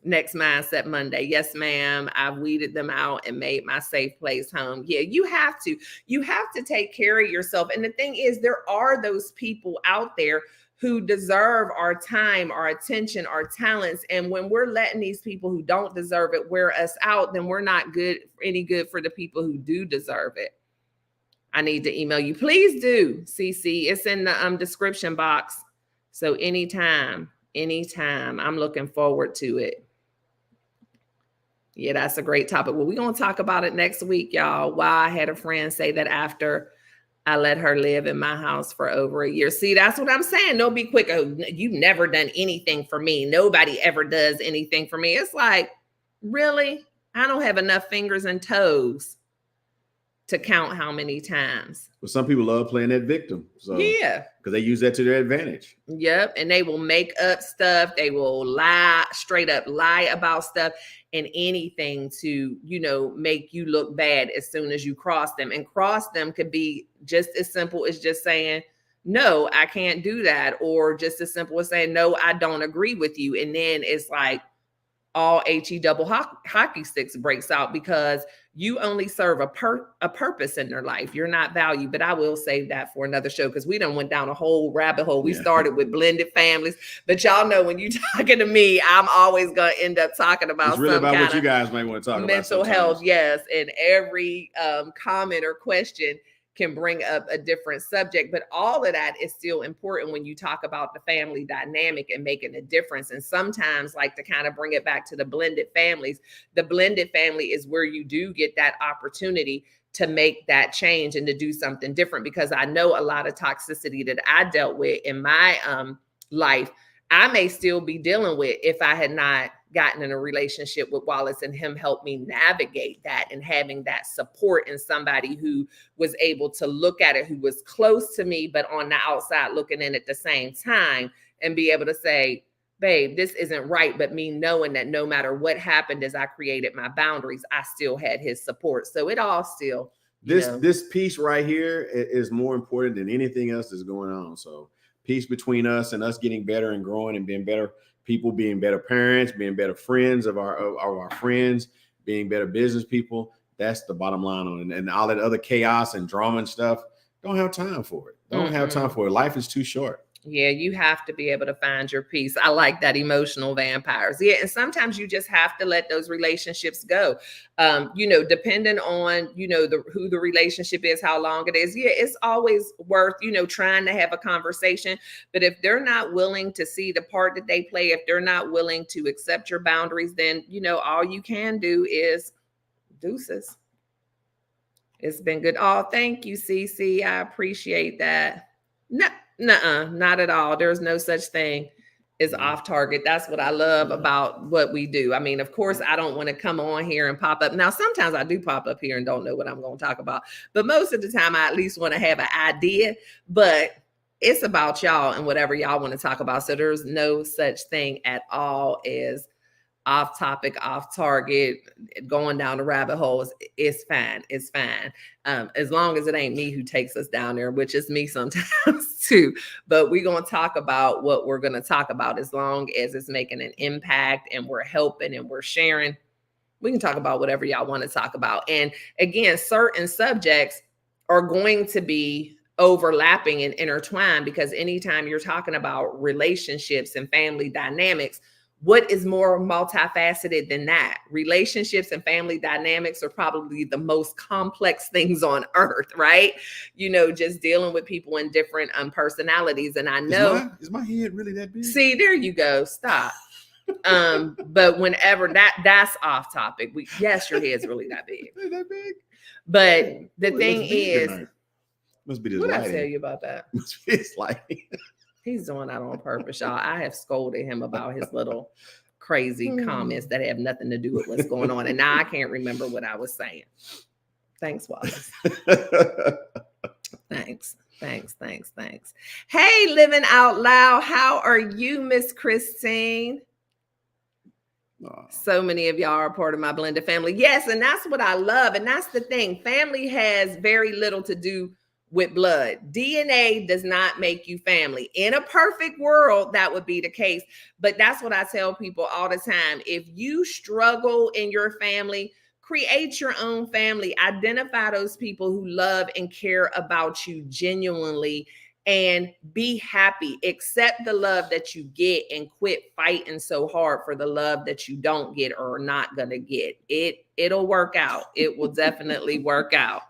next Mindset Monday. Yes, ma'am. I've weeded them out and made my safe place home. Yeah, you have to take care of yourself. And the thing is, there are those people out there who deserve our time, our attention, our talents. And when we're letting these people who don't deserve it wear us out, then we're not any good for the people who do deserve it. I need to email you. Please do, CC. It's in the description box. So anytime. I'm looking forward to it. Yeah, that's a great topic. Well, we're going to talk about it next week, y'all. Why I had a friend say that after I let her live in my house for over a year. See, that's what I'm saying. Don't be quick. Oh, you've never done anything for me. Nobody ever does anything for me. It's like, really? I don't have enough fingers and toes to count how many times. Well, some people love playing that victim. So yeah, because they use that to their advantage. Yep. And they will make up stuff. They will straight up lie about stuff and anything to, make you look bad as soon as you cross them. And cross them could be just as simple as just saying, no, I can't do that. Or just as simple as saying, no, I don't agree with you. And then it's like all HE double hockey sticks breaks out, because you only serve a purpose in their life. You're not valued. But I will save that for another show, because we done went down a whole rabbit hole. We started with blended families, but y'all know when you talking to me, I'm always going to end up talking about it's really about what you guys might want to talk about. Mental health, yes. And every comment or question can bring up a different subject, but all of that is still important when you talk about the family dynamic and making a difference. And sometimes, like, to kind of bring it back to the blended families, the blended family is where you do get that opportunity to make that change and to do something different. Because I know a lot of toxicity that I dealt with in my life, I may still be dealing with if I had not gotten in a relationship with Wallace and him helped me navigate that, and having that support and somebody who was able to look at it, who was close to me, but on the outside looking in at the same time, and be able to say, babe, this isn't right. But me knowing that no matter what happened as I created my boundaries, I still had his support. So it all still, this piece right here is more important than anything else that's going on. So peace between us and us getting better and growing and being better people, being better parents, being better friends of our friends, being better business people. That's the bottom line on it. And all that other chaos and drama and stuff, don't have time for it. Don't have time for it. Life is too short. Yeah, you have to be able to find your peace. I like that, emotional vampires. Yeah, and sometimes you just have to let those relationships go. Depending on, who the relationship is, how long it is. Yeah, it's always worth, trying to have a conversation. But if they're not willing to see the part that they play, if they're not willing to accept your boundaries, then, all you can do is deuces. It's been good. Oh, thank you, Cece. I appreciate that. Not at all. There's no such thing as off target. That's what I love about what we do. I mean, of course, I don't want to come on here and pop up. Now, sometimes I do pop up here and don't know what I'm going to talk about. But most of the time, I at least want to have an idea. But it's about y'all and whatever y'all want to talk about. So there's no such thing at all as off topic, off target, going down the rabbit holes, it's fine. It's fine. As long as it ain't me who takes us down there, which is me sometimes too. But we're going to talk about what we're going to talk about. As long as it's making an impact and we're helping and we're sharing, we can talk about whatever y'all want to talk about. And again, certain subjects are going to be overlapping and intertwined, because anytime you're talking about relationships and family dynamics, what is more multifaceted than that? Relationships and family dynamics are probably the most complex things on earth, right? You know, just dealing with people in different personalities. And I know, is my head really that big? See, there you go. Stop. But whenever that's off topic, yes, your head's really that big. That big? But the thing is, tonight. Must be this what lighting. I tell you about that? Must be this lighting. He's doing that on purpose, y'all. I have scolded him about his little crazy comments that have nothing to do with what's going on. And now I can't remember what I was saying. Thanks, Wallace. Thanks. Hey, Living Out Loud. How are you, Miss Christine? So many of y'all are part of my blended family. Yes, and that's what I love. And that's the thing. Family has very little to do with blood. DNA does not make you family. In a perfect world, that would be the case. But that's what I tell people all the time. If you struggle in your family, create your own family. Identify those people who love and care about you genuinely, and be happy. Accept the love that you get and quit fighting so hard for the love that you don't get or are not going to get. It'll work out. It will definitely work out.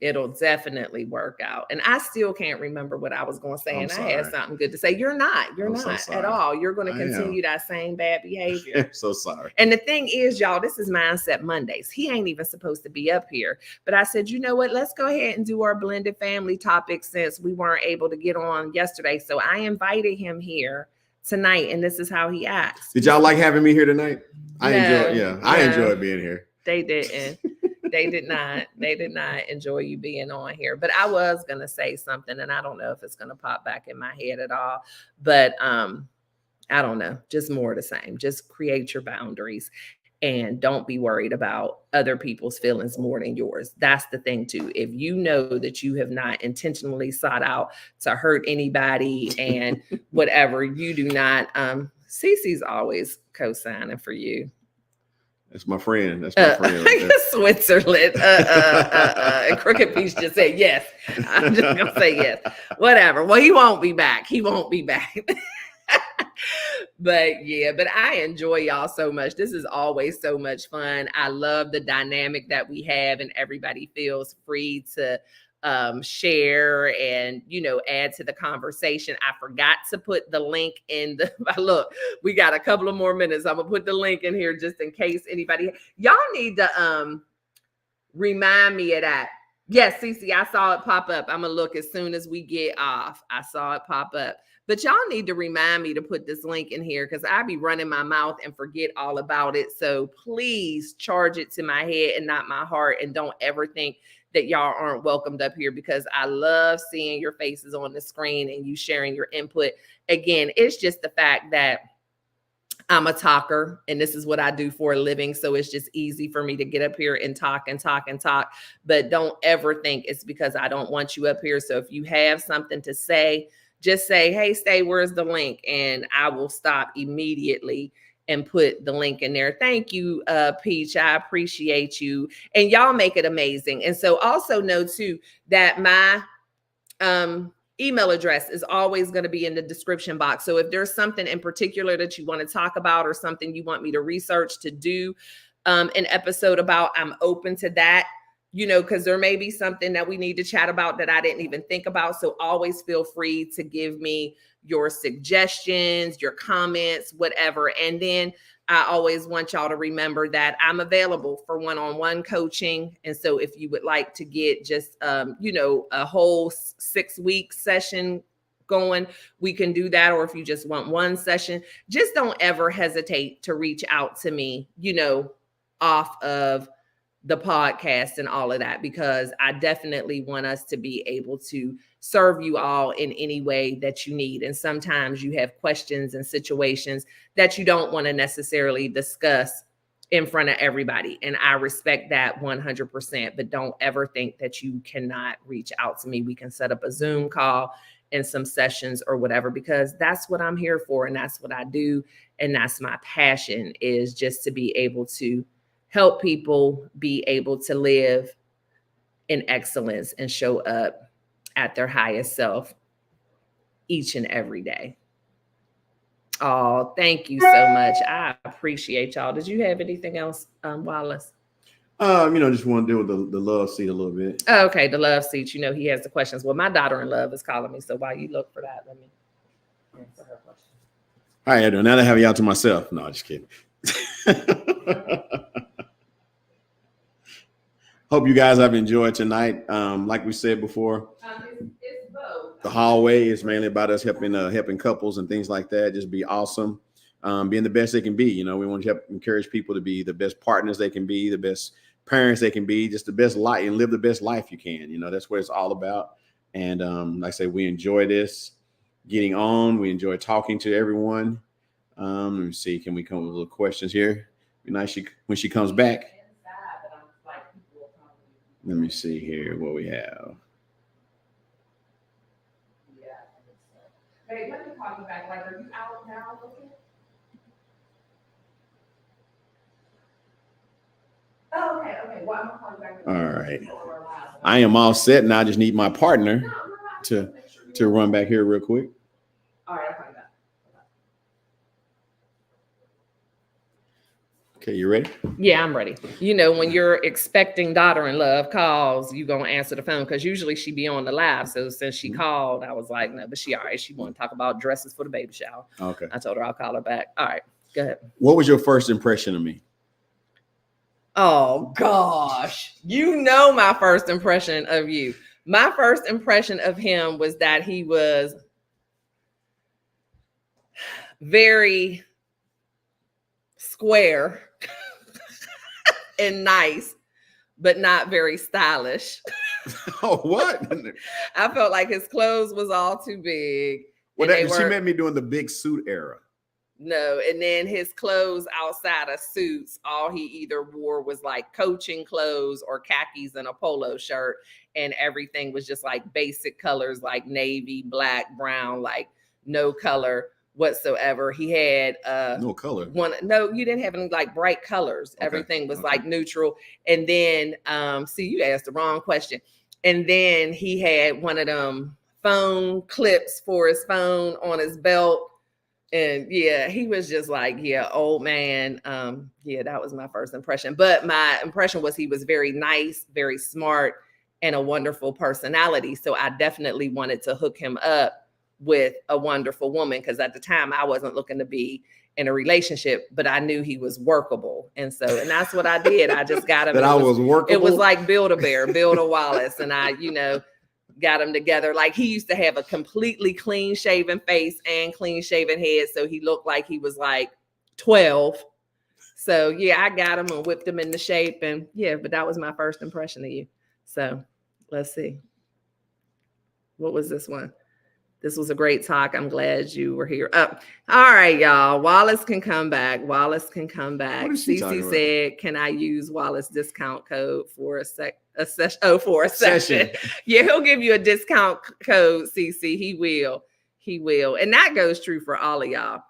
It'll definitely work out. And I still can't remember what I was going to say. And I had something good to say. You're not so at all. You're going to continue that same bad behavior. I'm so sorry. And the thing is, y'all, this is Mindset Mondays. He ain't even supposed to be up here. But I said, you know what? Let's go ahead and do our blended family topic since we weren't able to get on yesterday. So I invited him here tonight, and this is how he acts. Did y'all like having me here tonight? I enjoyed being here. They didn't. They did not enjoy you being on here. But I was going to say something, and I don't know if it's going to pop back in my head at all. But I don't know. Just more of the same. Just create your boundaries and don't be worried about other people's feelings more than yours. That's the thing, too. If you know that you have not intentionally sought out to hurt anybody and whatever, you do not. Cece's always co-signing for you. That's my friend. Switzerland. And Crooked Peach just said yes. I'm just gonna say yes. Whatever. Well, he won't be back. But I enjoy y'all so much. This is always so much fun. I love the dynamic that we have, and everybody feels free to share and, add to the conversation. I forgot to put the link in look, we got a couple of more minutes. I'm gonna put the link in here just in case y'all need to remind me of that. Yes, Cece, I saw it pop up. I'm gonna look as soon as we get off. I saw it pop up. But y'all need to remind me to put this link in here, because I be running my mouth and forget all about it. So please charge it to my head and not my heart, and don't ever think that y'all aren't welcomed up here, because I love seeing your faces on the screen and you sharing your input. Again, it's just the fact that I'm a talker, and this is what I do for a living. So it's just easy for me to get up here and talk and talk and talk. But don't ever think it's because I don't want you up here. So if you have something to say, just say, hey, Stae, where's the link? And I will stop immediately and put the link in there. Thank you, Peach. I appreciate you. And y'all make it amazing. And so also know too that my email address is always going to be in the description box. So if there's something in particular that you want to talk about, or something you want me to research to do an episode about, I'm open to that. Because there may be something that we need to chat about that I didn't even think about. So always feel free to give me your suggestions, your comments, whatever. And then I always want y'all to remember that I'm available for one-on-one coaching. And so if you would like to get just, a whole 6-week session going, we can do that. Or if you just want one session, just don't ever hesitate to reach out to me, off of the podcast and all of that, because I definitely want us to be able to serve you all in any way that you need. And sometimes you have questions and situations that you don't want to necessarily discuss in front of everybody. And I respect that 100%, but don't ever think that you cannot reach out to me. We can set up a Zoom call and some sessions or whatever, because that's what I'm here for. And that's what I do. And that's my passion, is just to be able to help people be able to live in excellence and show up at their highest self each and every day. Oh, thank you so much. I appreciate y'all. Did you have anything else, Wallace? Just want to deal with the love seat a little bit. Okay, the love seat. He has the questions. Well, my daughter-in-law is calling me, so while you look for that, let me answer her question. All right, now that I have y'all to myself. No, just kidding. Hope you guys have enjoyed tonight. Like we said before, it's both. The hallway is mainly about us helping couples and things like that. Just be awesome, being the best they can be. We want to help encourage people to be the best partners they can be, the best parents they can be, just the best life, and live the best life you can. That's what it's all about. And like I say, we enjoy this getting on. We enjoy talking to everyone. Let me see. Can we come up with little questions here? Be nice when she comes back. Let me see here what we have. Yeah. Hey, let me call you back. Like, are you out now looking? Oh, okay. Well, I'm gonna call you back. All right. I am all set now. I just need my partner to run back here real quick. All right, I'll call you back. Okay, you ready? Yeah, I'm ready. When you're expecting daughter-in-law calls, you gonna answer the phone, because usually she be on the live. So since she called, I was like, no, but she all right. She want to talk about dresses for the baby shower. Okay. I told her I'll call her back. All right, go ahead. What was your first impression of me? Oh gosh, my first impression of you. My first impression of him was that he was very square and nice, but not very stylish. Oh, what? I felt like his clothes was all too big. Well, she met me during the big suit era. No, and then his clothes outside of suits, all he either wore was like coaching clothes or khakis and a polo shirt, and everything was just like basic colors, like navy, black, brown, like no color whatsoever. He had no color. No, you didn't have any like bright colors. Okay. Everything was like neutral. And then see, you asked the wrong question. And then he had one of them phone clips for his phone on his belt. And yeah, he was just like, old man. That was my first impression. But my impression was he was very nice, very smart, and a wonderful personality. So I definitely wanted to hook him up with a wonderful woman, because at the time I wasn't looking to be in a relationship, but I knew he was workable. And that's what I did. I just got him. I was workable. It was like Build-A-Bear, Build-A-Wallace. And I, got him together. Like, he used to have a completely clean shaven face and clean shaven head. So he looked like he was like 12. So yeah, I got him and whipped him into shape. And but that was my first impression of you. So let's see. What was this one? This was a great talk. I'm glad you were here. All right, y'all. Wallace can come back. Cece said, can I use Wallace discount code for a session? Oh, for a session. Yeah, he'll give you a discount code, Cece. He will. And that goes true for all of y'all.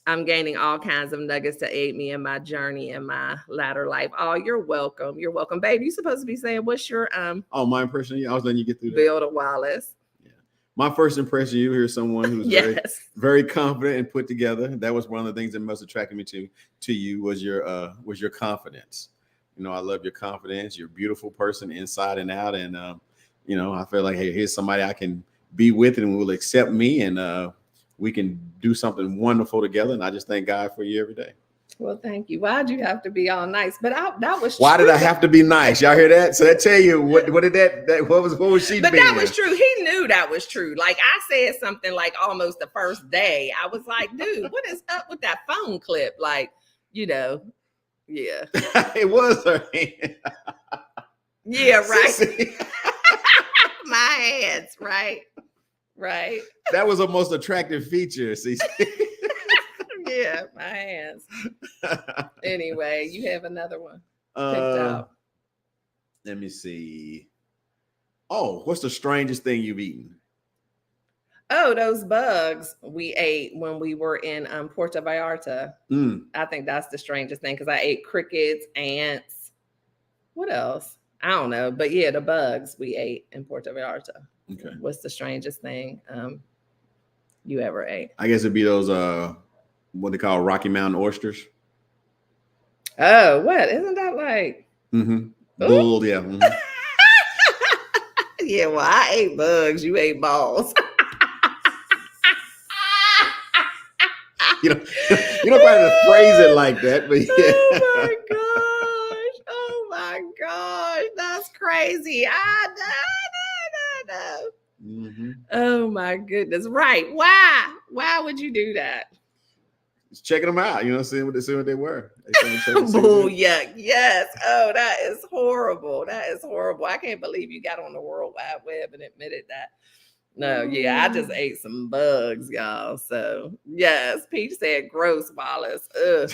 I'm gaining all kinds of nuggets to aid me in my journey in my latter life. Oh, you're welcome. You're welcome. Babe, you're supposed to be saying, what's your my impression? Yeah, I was letting you get through that. Build a Wallace. My first impression, you hear someone who's very, very confident and put together. That was one of the things that most attracted me to you was your confidence. I love your confidence. You're a beautiful person inside and out. And, I feel like, hey, here's somebody I can be with and will accept me. And we can do something wonderful together. And I just thank God for you every day. Well, thank you. Why'd you have to be all nice? But that was why true. Did I have to be nice? Y'all hear that? So that tell you what did that what was she? But being? That was true. He knew that was true. Like, I said something like almost the first day. I was like, dude, what is up with that phone clip? Like, Yeah. It was her hand. Yeah, right. See? My hands, right. Right. That was her most attractive feature. See? Yeah, my hands. Anyway, you have another one picked out. Let me see. Oh, what's the strangest thing you've eaten? Oh, those bugs we ate when we were in Puerto Vallarta. I think that's the strangest thing because I ate crickets, ants. What else? I don't know. But yeah, the bugs we ate in Puerto Vallarta. Okay. What's the strangest thing you ever ate? I guess it'd be those what they call Rocky Mountain oysters. Oh, what? Isn't that like bull? Yeah. Mm-hmm. Yeah, well, I ate bugs, you ate balls. You don't have to phrase it like that, but yeah. Oh my gosh, that's crazy. No. Mm-hmm. Oh my goodness, right? Why would you do that? Just checking them out, seeing what they were. Bull, yuck, yes. Oh, that is horrible. That is horrible. I can't believe you got on the World Wide Web and admitted that. No, yeah, I just ate some bugs, y'all. So, yes, Peach said gross, Wallace. Ugh.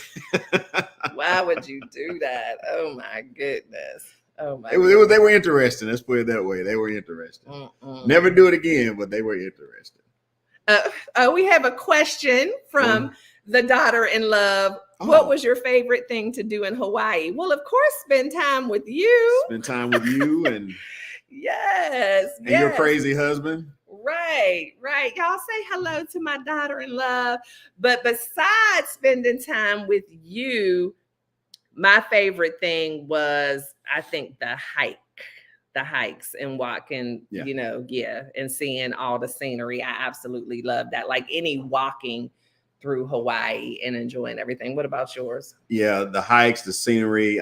Why would you do that? Oh, my goodness. Oh, my goodness. They were interesting. Let's put it that way. They were interesting. Never do it again, but they were interesting. We have a question from the daughter-in-law. What was your favorite thing to do in Hawaii? Well, of course, spend time with you. Spend time with you and yes. And your crazy husband. Right. Y'all say hello to my daughter-in-law. But besides spending time with you, my favorite thing was, I think, the hikes and walking, and seeing all the scenery. I absolutely love that. Like any walking through Hawaii and enjoying everything. What about yours? Yeah, the hikes, the scenery,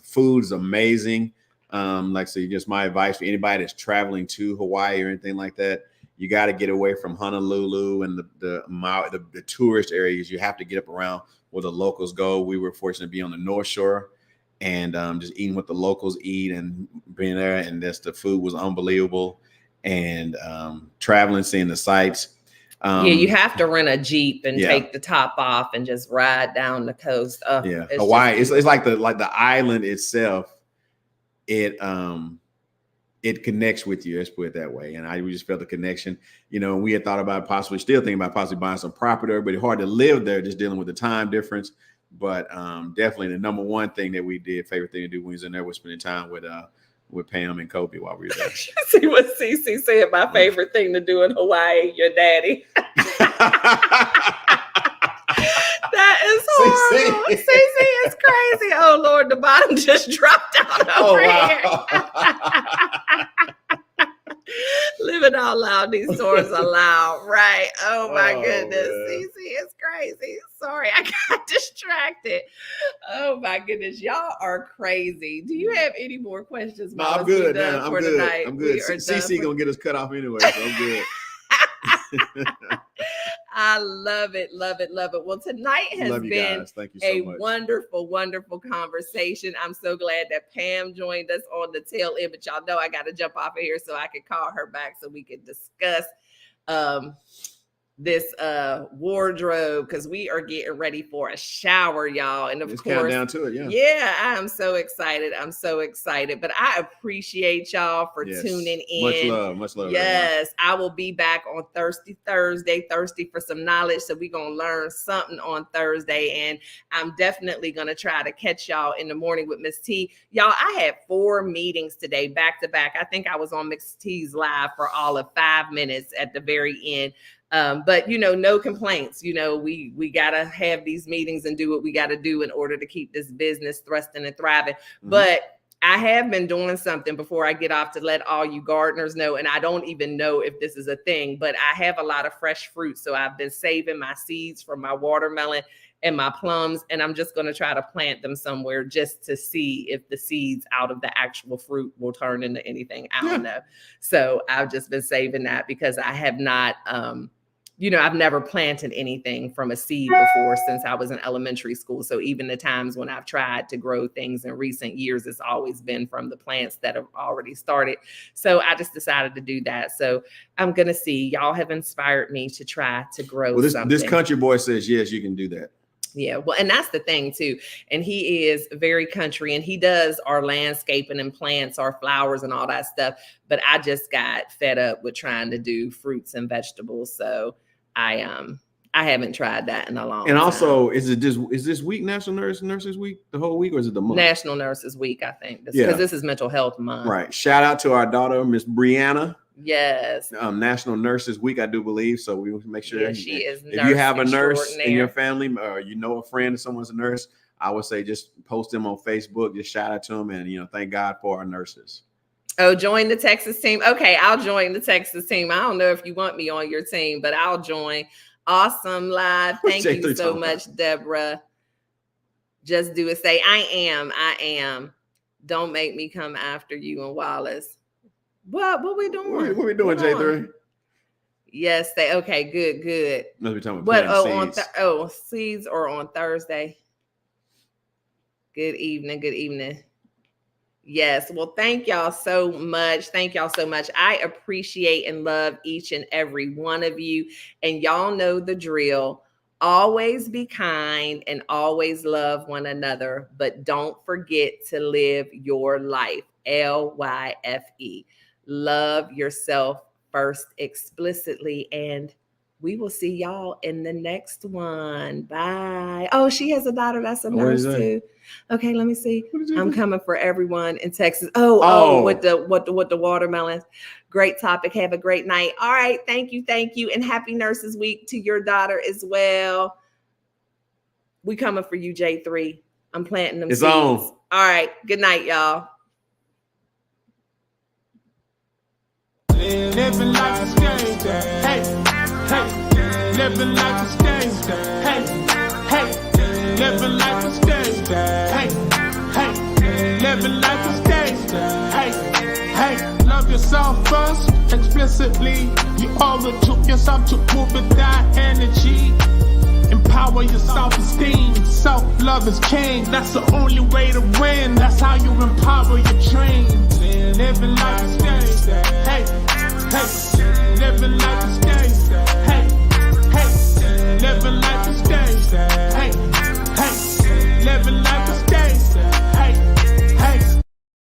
food's amazing. Like, so just my advice for anybody that's traveling to Hawaii or anything like that, you got to get away from Honolulu and the tourist areas. You have to get up around where the locals go. We were fortunate to be on the North Shore and just eating what the locals eat and being there. And the food was unbelievable. And traveling, seeing the sights. You have to rent a Jeep and take the top off and just ride down the coast. Hawaii. It's like the island itself. It connects with you. Let's put it that way. And we just felt the connection. We had thought about still thinking about possibly buying some property there, but it's hard to live there just dealing with the time difference. But definitely the number one thing that we did, favorite thing to do when we was in there, was spending time with Pam and Kobe while we were there. See what Cece said, my favorite thing to do in Hawaii, your daddy. That is horrible. Cece is crazy. Oh, Lord, the bottom just dropped out over here. Living out loud, these stories are loud, right? Oh, my goodness. Cece is crazy. Sorry, I got distracted. Oh, my goodness. Y'all are crazy. Do you have any more questions? No, I'm good. No, I'm good. Tonight? I'm good. Cece going to get us cut off anyway, so I'm good. I love it. Well, tonight has been a wonderful, wonderful conversation. I'm so glad that Pam joined us on the tail end, but y'all know I got to jump off of here so I can call her back so we can discuss this wardrobe, because we are getting ready for a shower, y'all. And of course, count down to it. Yeah, I'm so excited. But I appreciate y'all for tuning in. Much love. Yes, I will be back on Thursday for some knowledge. So we're gonna learn something on Thursday, and I'm definitely gonna try to catch y'all in the morning with Miss T. Y'all, I had 4 meetings today back to back. I think I was on Miss T's live for all of 5 minutes at the very end. But no complaints. We gotta have these meetings and do what we gotta do in order to keep this business thrusting and thriving. Mm-hmm. But I have been doing something before I get off to let all you gardeners know, and I don't even know if this is a thing, but I have a lot of fresh fruit. So I've been saving my seeds from my watermelon and my plums, and I'm just going to try to plant them somewhere just to see if the seeds out of the actual fruit will turn into anything. I don't know. So I've just been saving that because I have not I've never planted anything from a seed before since I was in elementary school. So even the times when I've tried to grow things in recent years, it's always been from the plants that have already started. So I just decided to do that. So I'm going to see. Y'all have inspired me to try to grow something. This country boy says, yes, you can do that. Yeah, well, and that's the thing too. And he is very country, and he does our landscaping and plants, our flowers and all that stuff. But I just got fed up with trying to do fruits and vegetables. So I haven't tried that in a long time. And also, is this week National Nurses Week, the whole week, or is it the month? National Nurses Week, I think. Because this is Mental Health Month. Right. Shout out to our daughter, Miss Brianna. Yes. National Nurses Week, I do believe. So we will make sure. Yeah, she is. If you have a nurse in your family, or a friend of someone's a nurse, I would say just post them on Facebook. Just shout out to them, and thank God for our nurses. Oh, join the Texas team. Okay, I'll join the Texas team. I don't know if you want me on your team, but I'll join. Awesome live. Thank you so much, Deborah. Just do it. Say, I am. Don't make me come after you and Wallace. What we doing? What we doing, J3? Yes, okay, good. Must be talking about seeds. Seeds are on Thursday. Good evening. Yes. Well, thank y'all so much. I appreciate and love each and every one of you. And y'all know the drill. Always be kind and always love one another. But don't forget to live your life. L-Y-F-E. Love yourself first explicitly. And we will see y'all in the next one. Bye. Oh, she has a daughter that's a nurse too. Okay, let me see. I'm coming for everyone in Texas. Oh, with the watermelons. Great topic. Have a great night. All right, thank you, and happy Nurses Week to your daughter as well. We coming for you, J3. I'm planting them seeds. On. All right, good night, y'all. Living like a stranger. Hey, living like a stranger. Hey, living like a stranger. Hey, living like a stranger. Hey, love yourself first, explicitly. You owe it to yourself to move with that energy. Empower your self-esteem. Self-love is king. That's the only way to win. That's how you empower your dreams. Living like a stranger. Hey.